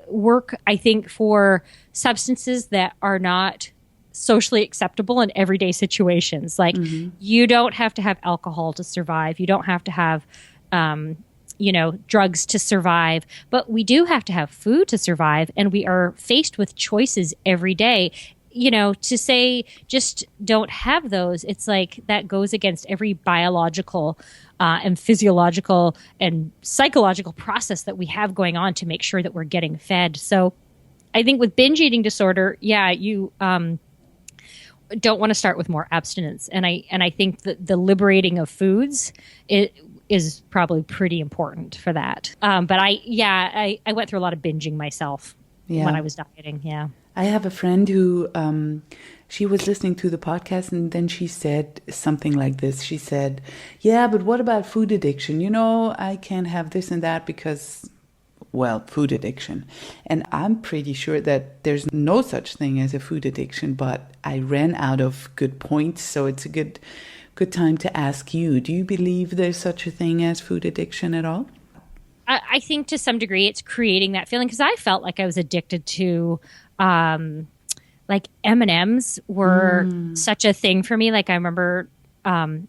work, I think, for substances that are not socially acceptable in everyday situations. Like you don't have to have alcohol to survive. You don't have to have drugs to survive, but we do have to have food to survive. And we are faced with choices every day. To say just don't have those, it's like that goes against every biological and physiological and psychological process that we have going on to make sure that we're getting fed. So I think with binge eating disorder, you don't want to start with more abstinence. And I think that the liberating of foods is probably pretty important for that. But I went through a lot of binging myself when I was dieting. Yeah. I have a friend who, she was listening to the podcast and then she said something like this. She said, yeah, but what about food addiction? I can't have this and that because, food addiction. And I'm pretty sure that there's no such thing as a food addiction, but I ran out of good points. So it's a good good time to ask you, do you believe there's such a thing as food addiction at all? I think to some degree it's creating that feeling, because I felt like I was addicted to, like M&Ms were such a thing for me. Like I remember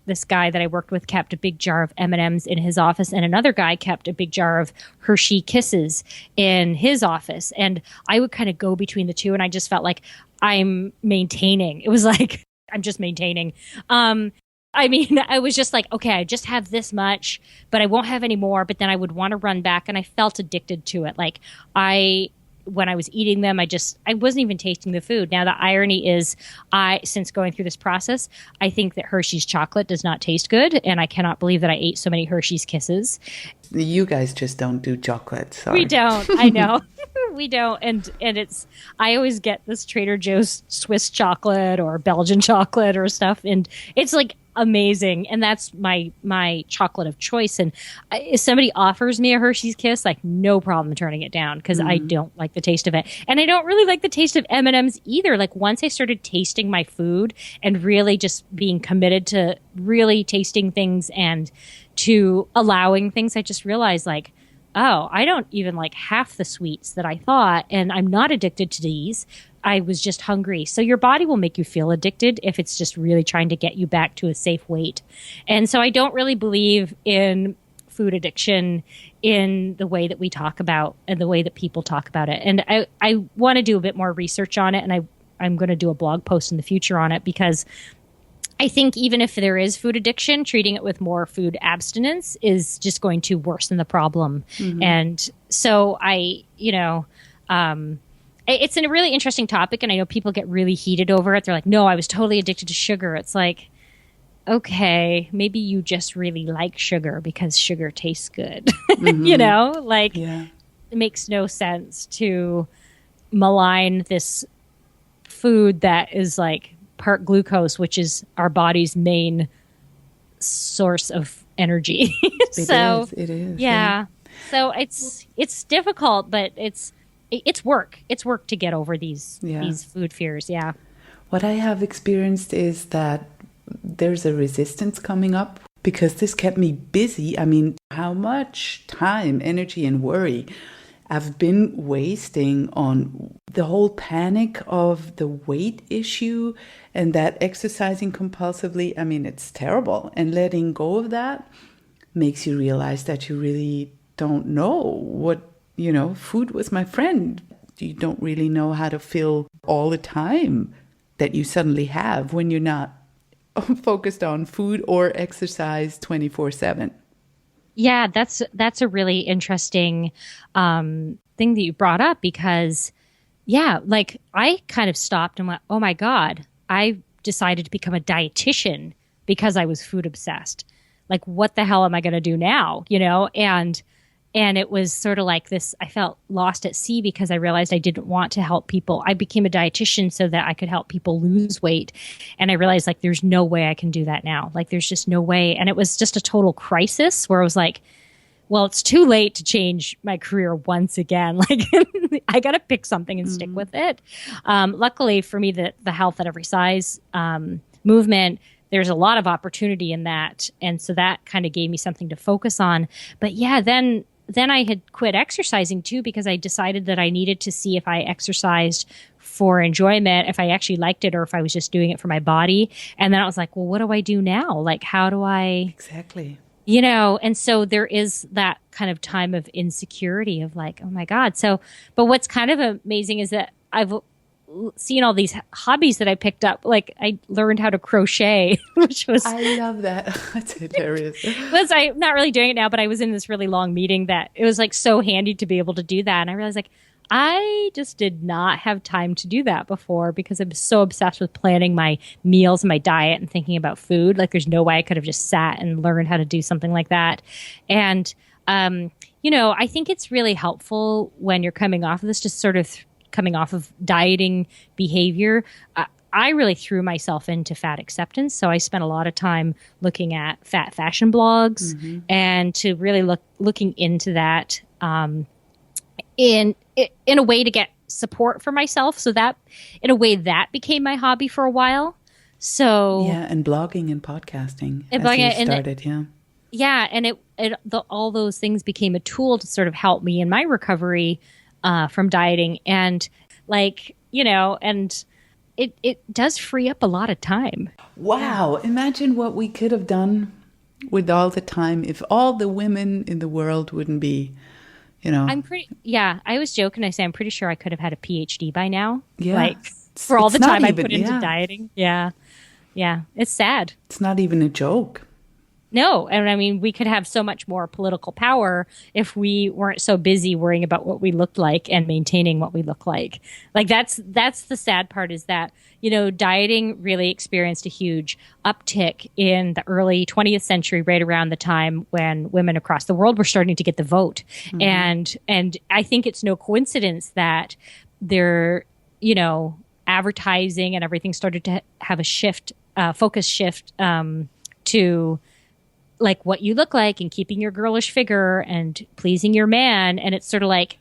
this guy that I worked with kept a big jar of M&Ms in his office, and another guy kept a big jar of Hershey Kisses in his office. And I would kind of go between the two, and I just felt like I'm maintaining. It was like, I'm just maintaining. I mean, I was just like, okay, I just have this much, but I won't have any more. But then I would want to run back, and I felt addicted to it. Like when I was eating them, I wasn't even tasting the food. Now, the irony is, since going through this process, I think that Hershey's chocolate does not taste good. And I cannot believe that I ate so many Hershey's Kisses. You guys just don't do chocolate. Sorry. We don't. I know. We don't. And I always get this Trader Joe's Swiss chocolate or Belgian chocolate or stuff. And it's like amazing. And that's my chocolate of choice. And if somebody offers me a Hershey's Kiss, like no problem turning it down, because I don't like the taste of it. And I don't really like the taste of M&Ms either. Like once I started tasting my food and really just being committed to really tasting things and to allowing things, I just realized like, oh, I don't even like half the sweets that I thought, and I'm not addicted to these. I was just hungry. So your body will make you feel addicted if it's just really trying to get you back to a safe weight. And so I don't really believe in food addiction in the way that we talk about and the way that people talk about it. And I want to do a bit more research on it, and I'm going to do a blog post in the future on it, because I think even if there is food addiction, treating it with more food abstinence is just going to worsen the problem. And so it's a really interesting topic, and I know people get really heated over it. They're like, no, I was totally addicted to sugar. It's like, okay, maybe you just really like sugar because sugar tastes good. It makes no sense to malign this food that is like part glucose, which is our body's main source of energy. It is. Yeah. So it's difficult, but it's work. It's work to get over these food fears. Yeah. What I have experienced is that there's a resistance coming up, because this kept me busy. I mean, how much time, energy, and worry I've been wasting on the whole panic of the weight issue and that exercising compulsively. I mean, it's terrible. And letting go of that makes you realize that you really don't know what, food was my friend. You don't really know how to fill all the time that you suddenly have when you're not focused on food or exercise 24/7. Yeah, that's a really interesting thing that you brought up, because, like I kind of stopped and went, oh my God, I decided to become a dietitian because I was food obsessed. Like, what the hell am I going to do now? And it was sort of like this, I felt lost at sea because I realized I didn't want to help people. I became a dietitian so that I could help people lose weight. And I realized like, there's no way I can do that now. Like, there's just no way. And it was just a total crisis where I was like, well, it's too late to change my career once again. Like, I got to pick something and stick with it. Luckily for me, the Health at Every Size movement, there's a lot of opportunity in that. And so that kind of gave me something to focus on. But yeah, then I had quit exercising too, because I decided that I needed to see if I exercised for enjoyment, if I actually liked it, or if I was just doing it for my body. And then I was like, well, what do I do now? Like, how do I... Exactly. And so there is that kind of time of insecurity of like, oh my God. So, but what's kind of amazing is that I've seen all these hobbies that I picked up. Like, I learned how to crochet, which was... I love that. That's hilarious. I'm not really doing it now, but I was in this really long meeting that it was like so handy to be able to do that. And I realized like, I just did not have time to do that before, because I'm so obsessed with planning my meals and my diet and thinking about food. Like, there's no way I could have just sat and learned how to do something like that. And, I think it's really helpful when you're coming off of this, just sort of coming off of dieting behavior. I really threw myself into fat acceptance. So I spent a lot of time looking at fat fashion blogs and to really looking into that in a way to get support for myself. So that in a way that became my hobby for a while. So yeah, and blogging and podcasting and as blogging, you started, yeah. Yeah, and all those things became a tool to sort of help me in my recovery from dieting, and and it does free up a lot of time. Wow, imagine what we could have done with all the time if all the women in the world wouldn't be, I always joke and I say I'm pretty sure I could have had a PhD by now. Yeah. Like for all the time I put into yeah. dieting. Yeah. Yeah. It's sad. It's not even a joke. No. And I mean, we could have so much more political power if we weren't so busy worrying about what we looked like and maintaining what we look like. Like that's the sad part, is that, dieting really experienced a huge uptick in the early 20th century, right around the time when women across the world were starting to get the vote. Mm-hmm. And I think it's no coincidence that their, advertising and everything started to have a shift, focus shift, to like what you look like and keeping your girlish figure and pleasing your man. And it's sort of like,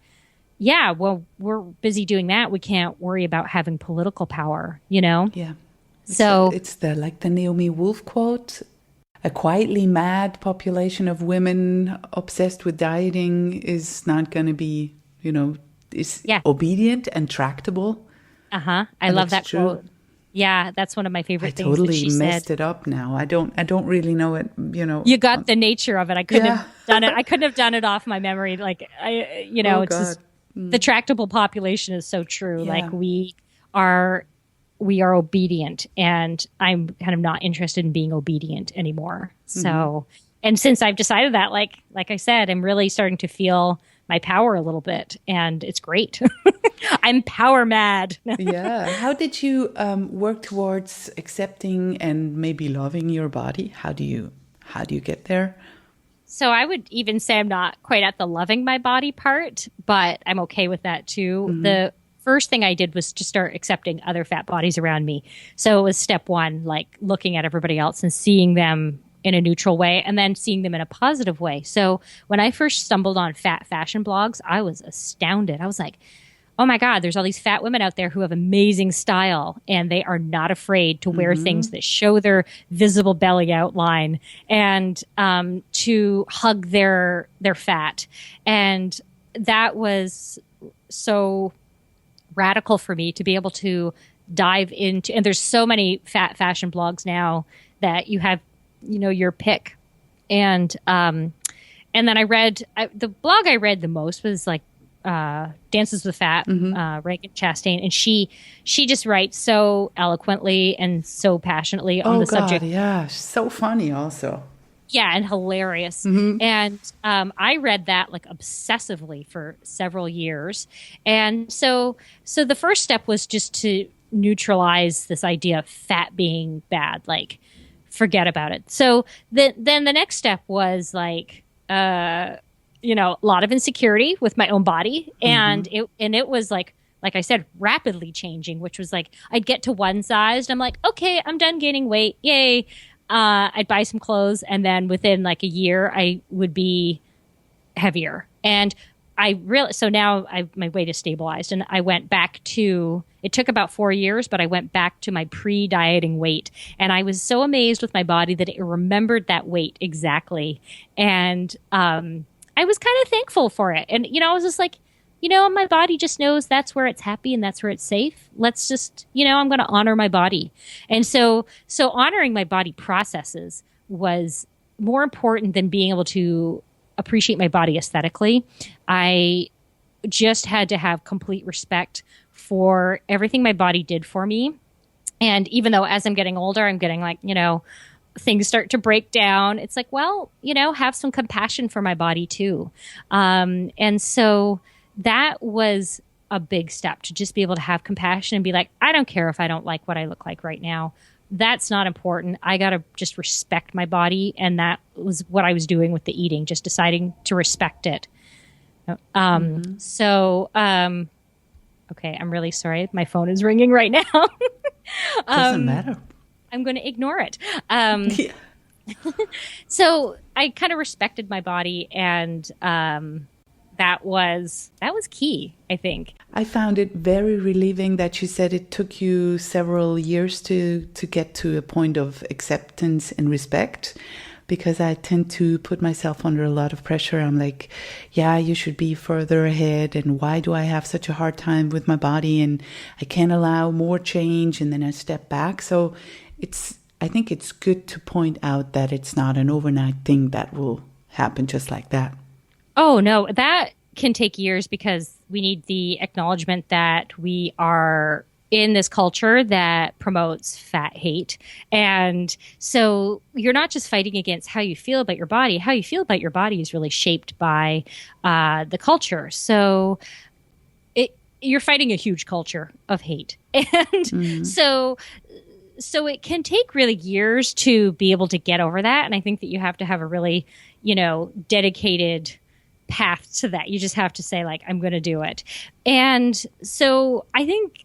yeah, well, we're busy doing that. We can't worry about having political power, Yeah. It's the Naomi Wolf quote, a quietly mad population of women obsessed with dieting is not going to be, obedient and tractable. Uh-huh. I love that quote. Yeah, that's one of my favorite things. I totally messed it up now. I don't really know it, You got the nature of it. I couldn't have done it. I couldn't have done it off my memory. Like it's just the tractable population is so true. Yeah. Like we are obedient, and I'm kind of not interested in being obedient anymore. So, and since I've decided that, like I said, I'm really starting to feel my power a little bit, and it's great. I'm power mad. Yeah. How did you work towards accepting and maybe loving your body? How do you get there? So I would even say I'm not quite at the loving my body part, but I'm okay with that too. Mm-hmm. The first thing I did was to start accepting other fat bodies around me. So it was step one, like looking at everybody else and seeing them in a neutral way, and then seeing them in a positive way. So when I first stumbled on fat fashion blogs, I was astounded. I was like, oh my God, there's all these fat women out there who have amazing style, and they are not afraid to wear things that show their visible belly outline, and to hug their fat. And that was so radical for me to be able to dive into. And there's so many fat fashion blogs now that you have, your pick. And then I read, the blog I read the most was like Dances with Fat, Reagan Chastain, and she just writes so eloquently and so passionately on the subject. Yeah, so funny also. Yeah, and hilarious. Mm-hmm. And I read that like obsessively for several years. And so the first step was just to neutralize this idea of fat being bad, like forget about it. So then the next step was like, a lot of insecurity with my own body. And it was like I said, rapidly changing, which was like, I'd get to one size and I'm like, okay, I'm done gaining weight. Yay. I'd buy some clothes, and then within like a year I would be heavier. And so now my weight is stabilized, and I went back to, it took about 4 years, but I went back to my pre-dieting weight. And I was so amazed with my body that it remembered that weight exactly. And, I was kind of thankful for it. And, I was just like, my body just knows that's where it's happy and that's where it's safe. Let's just, I'm going to honor my body. And so honoring my body processes was more important than being able to appreciate my body aesthetically. I just had to have complete respect for everything my body did for me. And even though as I'm getting older, I'm getting like, things start to break down, it's like, well, have some compassion for my body too. And so that was a big step, to just be able to have compassion and be like, I don't care if I don't like what I look like right now. That's not important. I got to just respect my body. And that was what I was doing with the eating, just deciding to respect it. Okay, I'm really sorry. My phone is ringing right now. Doesn't matter. I'm going to ignore it. Yeah. So I kind of respected my body, and that was key, I think. I found it very relieving that you said it took you several years to get to a point of acceptance and respect, because I tend to put myself under a lot of pressure. I'm like, yeah, you should be further ahead, and why do I have such a hard time with my body, and I can't allow more change, and then I step back. So I think it's good to point out that it's not an overnight thing that will happen just like that. Oh, no, that can take years, because we need the acknowledgement that we are in this culture that promotes fat hate. And so you're not just fighting against how you feel about your body. How you feel about your body is really shaped by the culture. So you're fighting a huge culture of hate. And so it can take really years to be able to get over that. And I think that you have to have a really, dedicated path to that. You just have to say, like, I'm going to do it. And so I think,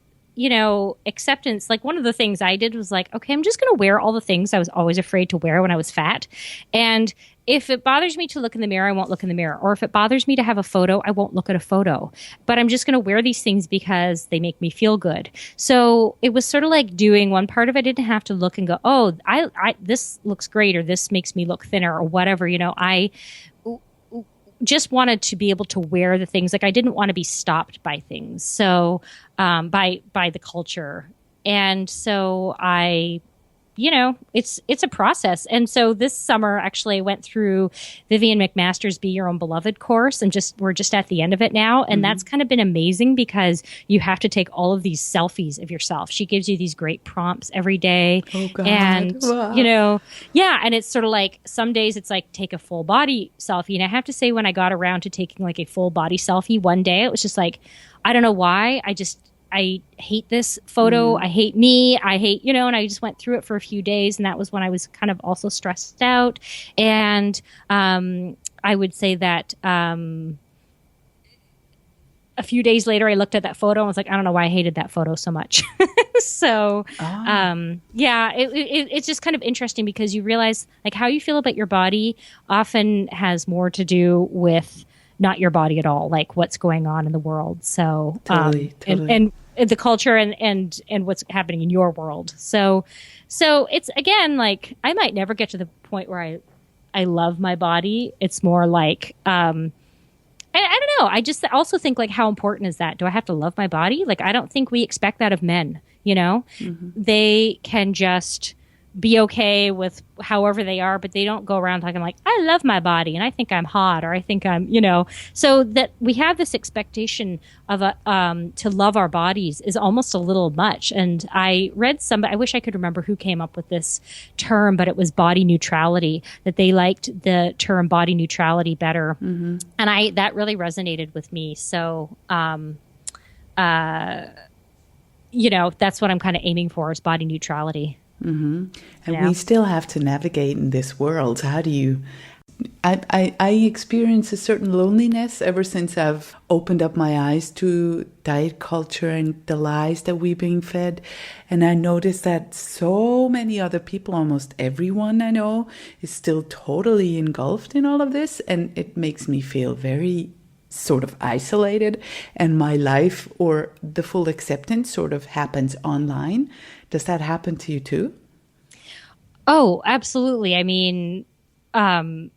acceptance, like, one of the things I did was like, okay, I'm just going to wear all the things I was always afraid to wear when I was fat. And if it bothers me to look in the mirror, I won't look in the mirror. Or if it bothers me to have a photo, I won't look at a photo. But I'm just going to wear these things because they make me feel good. So it was sort of like doing one part of it. I didn't have to look and go, oh, I this looks great, or this makes me look thinner, or whatever. I just wanted to be able to wear the things. Like, I didn't want to be stopped by things. So by the culture. And so it's a process. And so this summer, actually, I went through Vivian McMaster's Be Your Own Beloved course, and we're just at the end of it now. And that's kind of been amazing, because you have to take all of these selfies of yourself. She gives you these great prompts every day. Oh, God. And, wow. And it's sort of like, some days it's like, take a full body selfie. And I have to say, when I got around to taking like a full body selfie one day, it was just like, I don't know why. I hate this photo. I hate me. I hate, and I just went through it for a few days. And that was when I was kind of also stressed out. And I would say that a few days later, I looked at that photo and was like, I don't know why I hated that photo so much. So, it's just kind of interesting, because you realize, like, how you feel about your body often has more to do with not your body at all, like what's going on in the world. So, totally. And the culture and what's happening in your world. So it's, again, like, I might never get to the point where I love my body. It's more like, I don't know. I just also think, like, how important is that? Do I have to love my body? Like, I don't think we expect that of men, They can just be okay with however they are, but they don't go around talking like, I love my body and I think I'm hot, or I think I'm, so that we have this expectation of to love our bodies is almost a little much. And I read I wish I could remember who came up with this term, but it was body neutrality, that they liked the term body neutrality better. And that really resonated with me. So, that's what I'm kind of aiming for, is body neutrality. And we still have to navigate in this world. How do you... I experience a certain loneliness ever since I've opened up my eyes to diet culture and the lies that we're being fed. And I noticed that so many other people, almost everyone I know, is still totally engulfed in all of this. And it makes me feel very sort of isolated. And my life, or the full acceptance, sort of happens online. Does that happen to you too? Oh, absolutely. I mean, the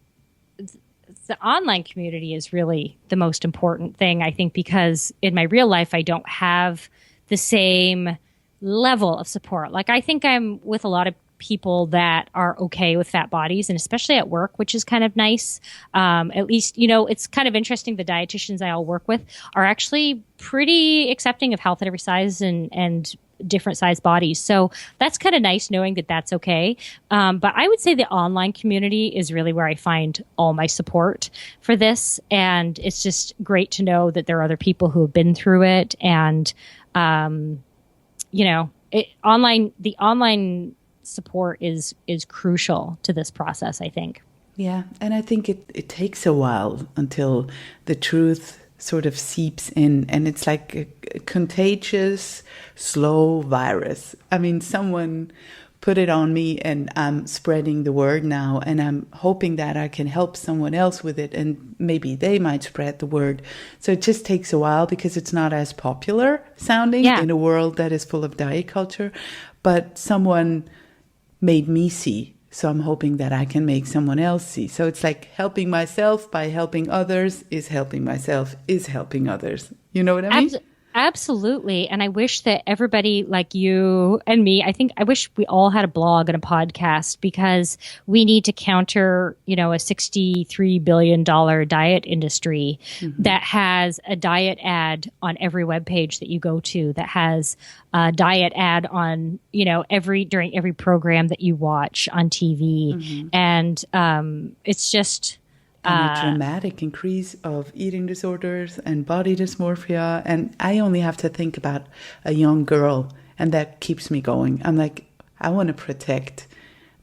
online community is really the most important thing, I think, because in my real life, I don't have the same level of support. Like, I think I'm with a lot of people that are okay with fat bodies, and especially at work, which is kind of nice. At least, it's kind of interesting. The dietitians I all work with are actually pretty accepting of health at every size and different size bodies. So that's kind of nice knowing that that's okay. But I would say the online community is really where I find all my support for this. And it's just great to know that there are other people who have been through it. And, the online support is crucial to this process, I think. Yeah. And I think it takes a while until the truth sort of seeps in, and it's like a contagious, slow virus. I mean, someone put it on me, and I'm spreading the word now, and I'm hoping that I can help someone else with it, and maybe they might spread the word. So it just takes a while because it's not as popular sounding in a world that is full of diet culture, but someone made me see. So I'm hoping that I can make someone else see. So it's like helping myself by helping others is helping myself is helping others. You know what I mean? Absolutely. And I wish that everybody like you and me, I wish we all had a blog and a podcast, because we need to counter, a $63 billion diet industry that has a diet ad on every webpage that you go to, that has a diet ad on, during every program that you watch on TV. And it's just... and a dramatic increase of eating disorders and body dysmorphia. And I only have to think about a young girl, and that keeps me going. I'm like, I want to protect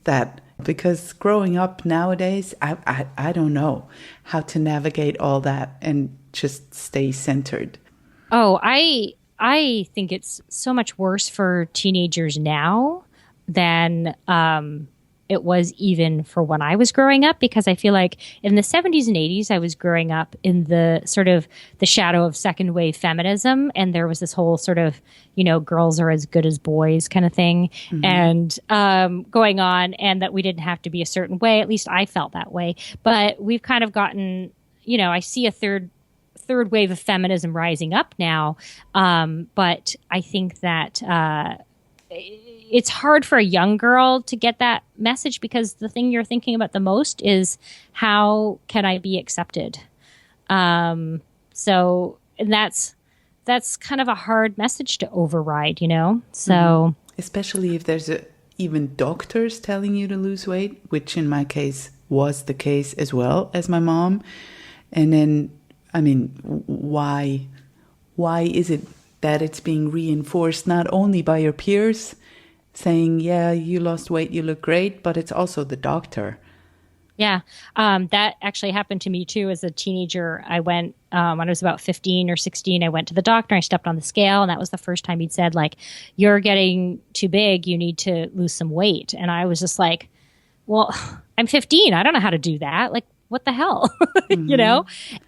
that, because growing up nowadays, I don't know how to navigate all that and just stay centered. Oh, I think it's so much worse for teenagers now than it was even for when I was growing up, because I feel like in the 70s and 80s, I was growing up in the sort of the shadow of second wave feminism. And there was this whole sort of, girls are as good as boys kind of thing and going on, and that we didn't have to be a certain way. At least I felt that way. But we've kind of gotten, I see a third wave of feminism rising up now. But I think that it's hard for a young girl to get that message, because the thing you're thinking about the most is, how can I be accepted? So that's kind of a hard message to override, So especially if there's even doctors telling you to lose weight, which in my case was the case as well as my mom. And then, why is it that it's being reinforced not only by your peers saying, yeah, you lost weight, you look great, but it's also the doctor. Yeah, that actually happened to me too as a teenager. I went, when I was about 15 or 16, I went to the doctor, I stepped on the scale, and that was the first time he'd said, like, you're getting too big, you need to lose some weight. And I was just like, well, I'm 15, I don't know how to do that. Like, what the hell,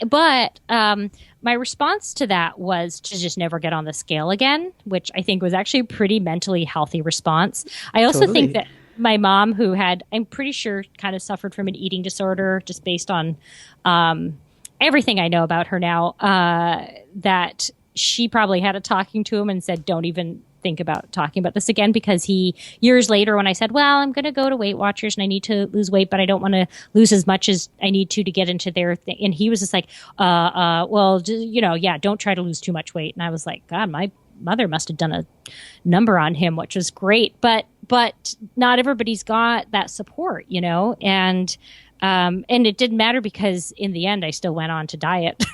But my response to that was to just never get on the scale again, which I think was actually a pretty mentally healthy response. I also think that my mom, who had, I'm pretty sure, kind of suffered from an eating disorder, just based on everything I know about her now, that she probably had a talking to him and said, don't even think about talking about this again, because he, years later, when I said, well, I'm going to go to Weight Watchers and I need to lose weight, but I don't want to lose as much as I need to get into their thing. And he was just like, well, don't try to lose too much weight. And I was like, God, my mother must have done a number on him, which was great. But not everybody's got that support, and it didn't matter, because in the end, I still went on to diet.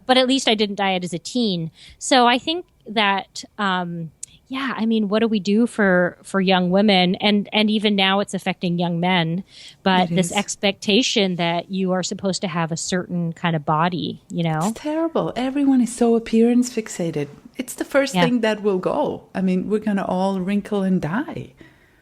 But at least I didn't diet as a teen. So I think that, what do we do for young women? And even now it's affecting young men, but this expectation that you are supposed to have a certain kind of body, It's terrible. Everyone is so appearance fixated. It's the first thing that will go. We're going to all wrinkle and die.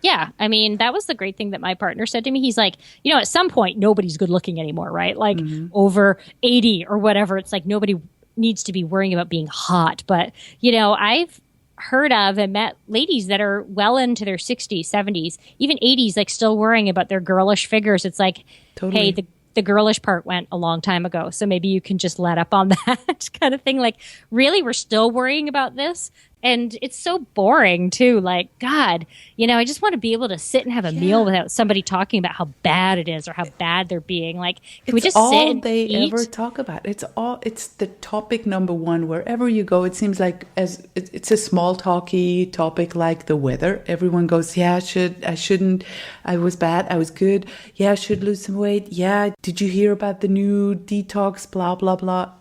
Yeah. That was the great thing that my partner said to me. He's like, at some point, nobody's good looking anymore, right? Like over 80 or whatever. It's like nobody needs to be worrying about being hot. But, I've heard of and met ladies that are well into their 60s, 70s, even 80s, like still worrying about their girlish figures. It's like, hey, the girlish part went a long time ago, so maybe you can just let up on that kind of thing. Like, really, we're still worrying about this? And it's so boring too. Like, God, I just want to be able to sit and have a meal without somebody talking about how bad it is or how bad they're being. Like, can we just sit and eat? Ever talk about. It's the topic number one wherever you go. It seems like it's a small talky topic, like the weather. Everyone goes, yeah, I shouldn't, I was bad, I was good. Yeah, I should lose some weight. Yeah, did you hear about the new detox, blah, blah, blah.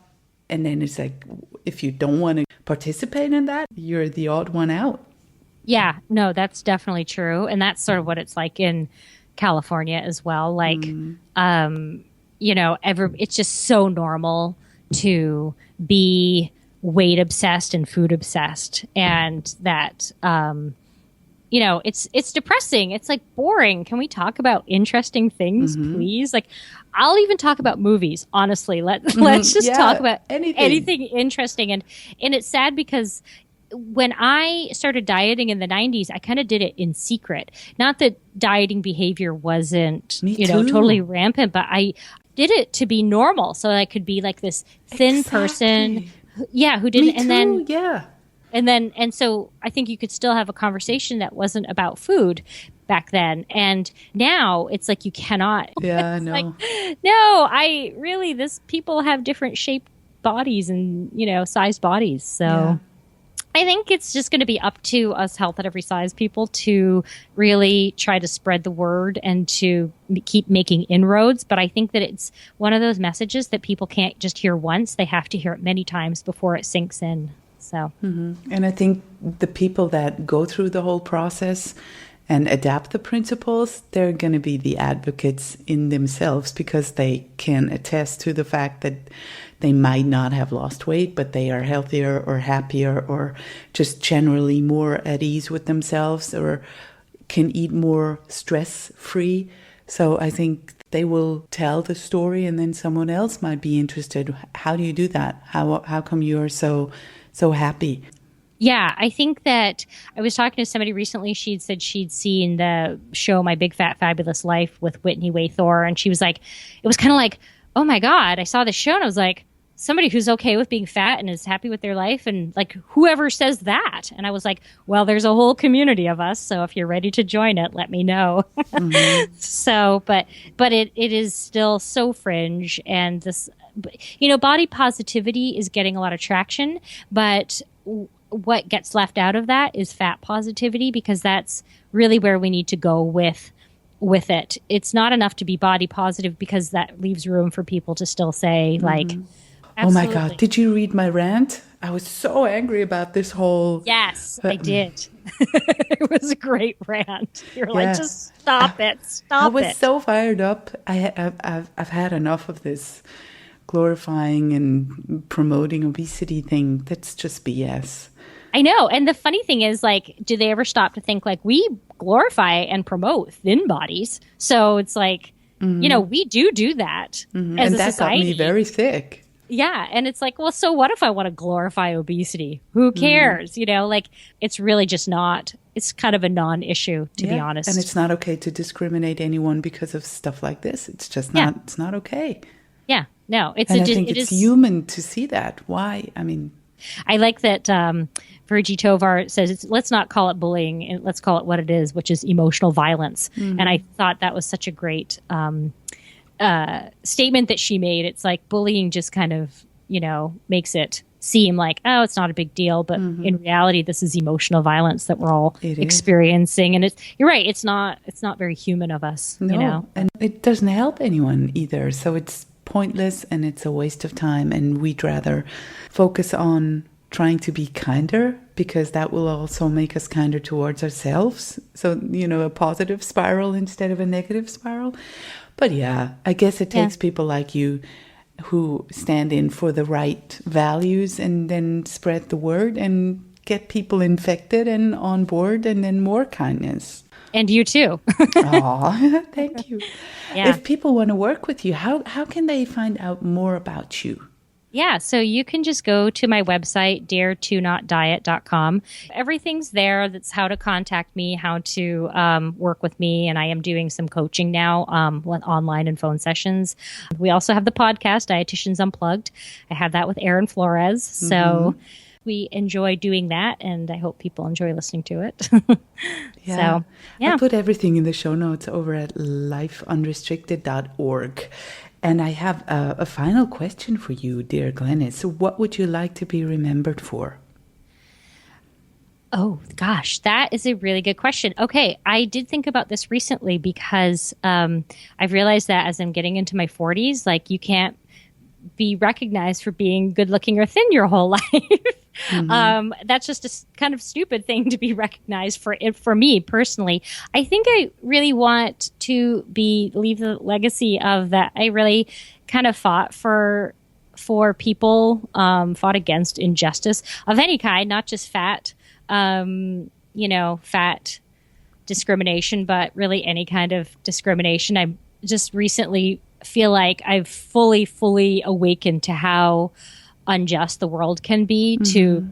And then it's like, if you don't want to participate in that, you're the odd one out. Yeah, no, that's definitely true. And that's sort of what it's like in California as well. Like, it's just so normal to be weight obsessed and food obsessed. And that, it's depressing. It's like boring. Can we talk about interesting things, please? Like, I'll even talk about movies. Honestly, let's just talk about anything interesting. And it's sad because when I started dieting in the 90s, I kind of did it in secret. Not that dieting behavior wasn't, totally rampant, but I did it to be normal, so I could be like this thin person. Yeah, who didn't. And so I think you could still have a conversation that wasn't about food back then. And now it's like you cannot. Yeah, I know. People have different shaped bodies and, sized bodies. So I think it's just going to be up to us Health at Every Size people to really try to spread the word and to keep making inroads. But I think that it's one of those messages that people can't just hear once. They have to hear it many times before it sinks in. So, And I think the people that go through the whole process and adapt the principles, they're going to be the advocates in themselves because they can attest to the fact that they might not have lost weight, but they are healthier or happier or just generally more at ease with themselves or can eat more stress-free. So I think they will tell the story and then someone else might be interested. How do you do that? How come you're so happy? Yeah, I think that I was talking to somebody recently. She'd said she'd seen the show My Big Fat Fabulous Life with Whitney Waythor. And she was like, it was kind of like, oh my God, I saw this show and I was like, somebody who's okay with being fat and is happy with their life. And like, whoever says that. And I was like, well, there's a whole community of us. So if you're ready to join it, let me know. So, but it is still so fringe. And this, body positivity is getting a lot of traction, but what gets left out of that is fat positivity, because that's really where we need to go with it. It's not enough to be body positive because that leaves room for people to still say like, absolutely. Oh my God, did you read my rant? I was so angry about this whole... Yes, I did. It was a great rant. You're like, just stop it. I was so fired up. I've had enough of this glorifying and promoting obesity thing. That's just BS. I know. And the funny thing is, like, do they ever stop to think, like, we glorify and promote thin bodies? So it's like, we do that as and a that society. got me very thick. Yeah. And it's like, well, so what if I want to glorify obesity? Who cares? It's really just not, it's kind of a non-issue, to be honest. And it's not okay to discriminate anyone because of stuff like this. It's just not, it's not okay. Yeah. No, I think it's human to see that. Why? I mean, I like that Virgie Tovar says, let's not call it bullying, and let's call it what it is, which is emotional violence. And I thought that was such a great statement that she made. It's like bullying just kind of, makes it seem like, oh, it's not a big deal. But in reality, this is emotional violence that we're all experiencing. And you're right. It's not very human of us, And it doesn't help anyone either. So it's pointless and it's a waste of time, and we'd rather focus on trying to be kinder, because that will also make us kinder towards ourselves. So, a positive spiral instead of a negative spiral. But yeah, I guess it takes people like you who stand in for the right values and then spread the word and get people infected and on board, and then more kindness. And you too. Aw, thank you. Yeah. If people want to work with you, how can they find out more about you? Yeah, so you can just go to my website, daretonotdiet.com. Everything's there. That's how to contact me, how to work with me. And I am doing some coaching now, online and phone sessions. We also have the podcast, Dietitians Unplugged. I have that with Erin Flores. So we enjoy doing that, and I hope people enjoy listening to it. So, I put everything in the show notes over at lifeunrestricted.org. And I have a final question for you, dear Glenys. So what would you like to be remembered for? Oh, gosh, that is a really good question. Okay, I did think about this recently because I've realized that as I'm getting into my 40s, like, you can't be recognized for being good looking or thin your whole life. That's just a kind of stupid thing to be recognized for me personally. I think I really want to leave the legacy of that. I really kind of fought for people, fought against injustice of any kind, not just fat, fat discrimination, but really any kind of discrimination. I just recently feel like I've fully awakened to how unjust the world can be to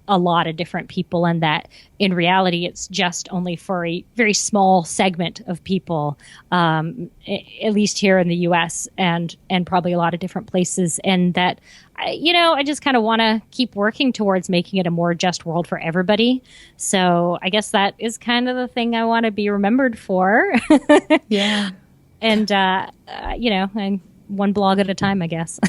a lot of different people, and that in reality it's just only for a very small segment of people, at least here in the US and probably a lot of different places, and that I just kind of want to keep working towards making it a more just world for everybody. So I guess that is kind of the thing I want to be remembered for. Yeah. And and one blog at a time, I guess.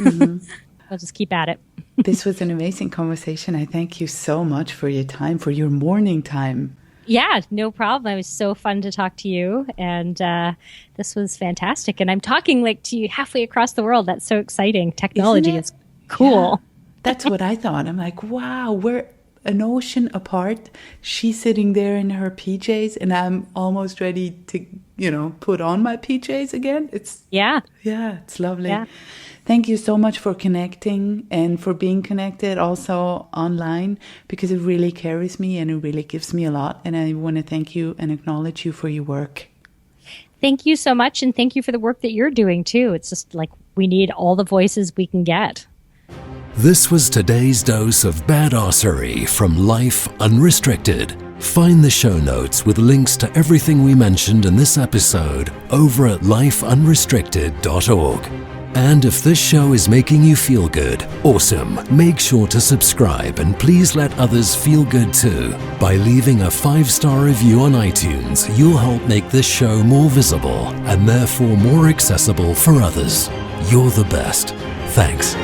I'll just keep at it. This was an amazing conversation. I thank you so much for your time, for your morning time. Yeah, no problem. It was so fun to talk to you. And this was fantastic. And I'm talking like to you halfway across the world. That's so exciting. Technology is cool. Yeah, that's what I thought. I'm like, wow, we're an ocean apart. She's sitting there in her PJs and I'm almost ready to, put on my PJs again. It's lovely. Yeah. Thank you so much for connecting and for being connected also online, because it really carries me and it really gives me a lot. And I want to thank you and acknowledge you for your work. Thank you so much. And thank you for the work that you're doing too. It's just like we need all the voices we can get. This was today's dose of badassery from Life Unrestricted. Find the show notes with links to everything we mentioned in this episode over at lifeunrestricted.org. And if this show is making you feel good, awesome, make sure to subscribe and please let others feel good too. By leaving a 5-star review on iTunes, you'll help make this show more visible and therefore more accessible for others. You're the best. Thanks.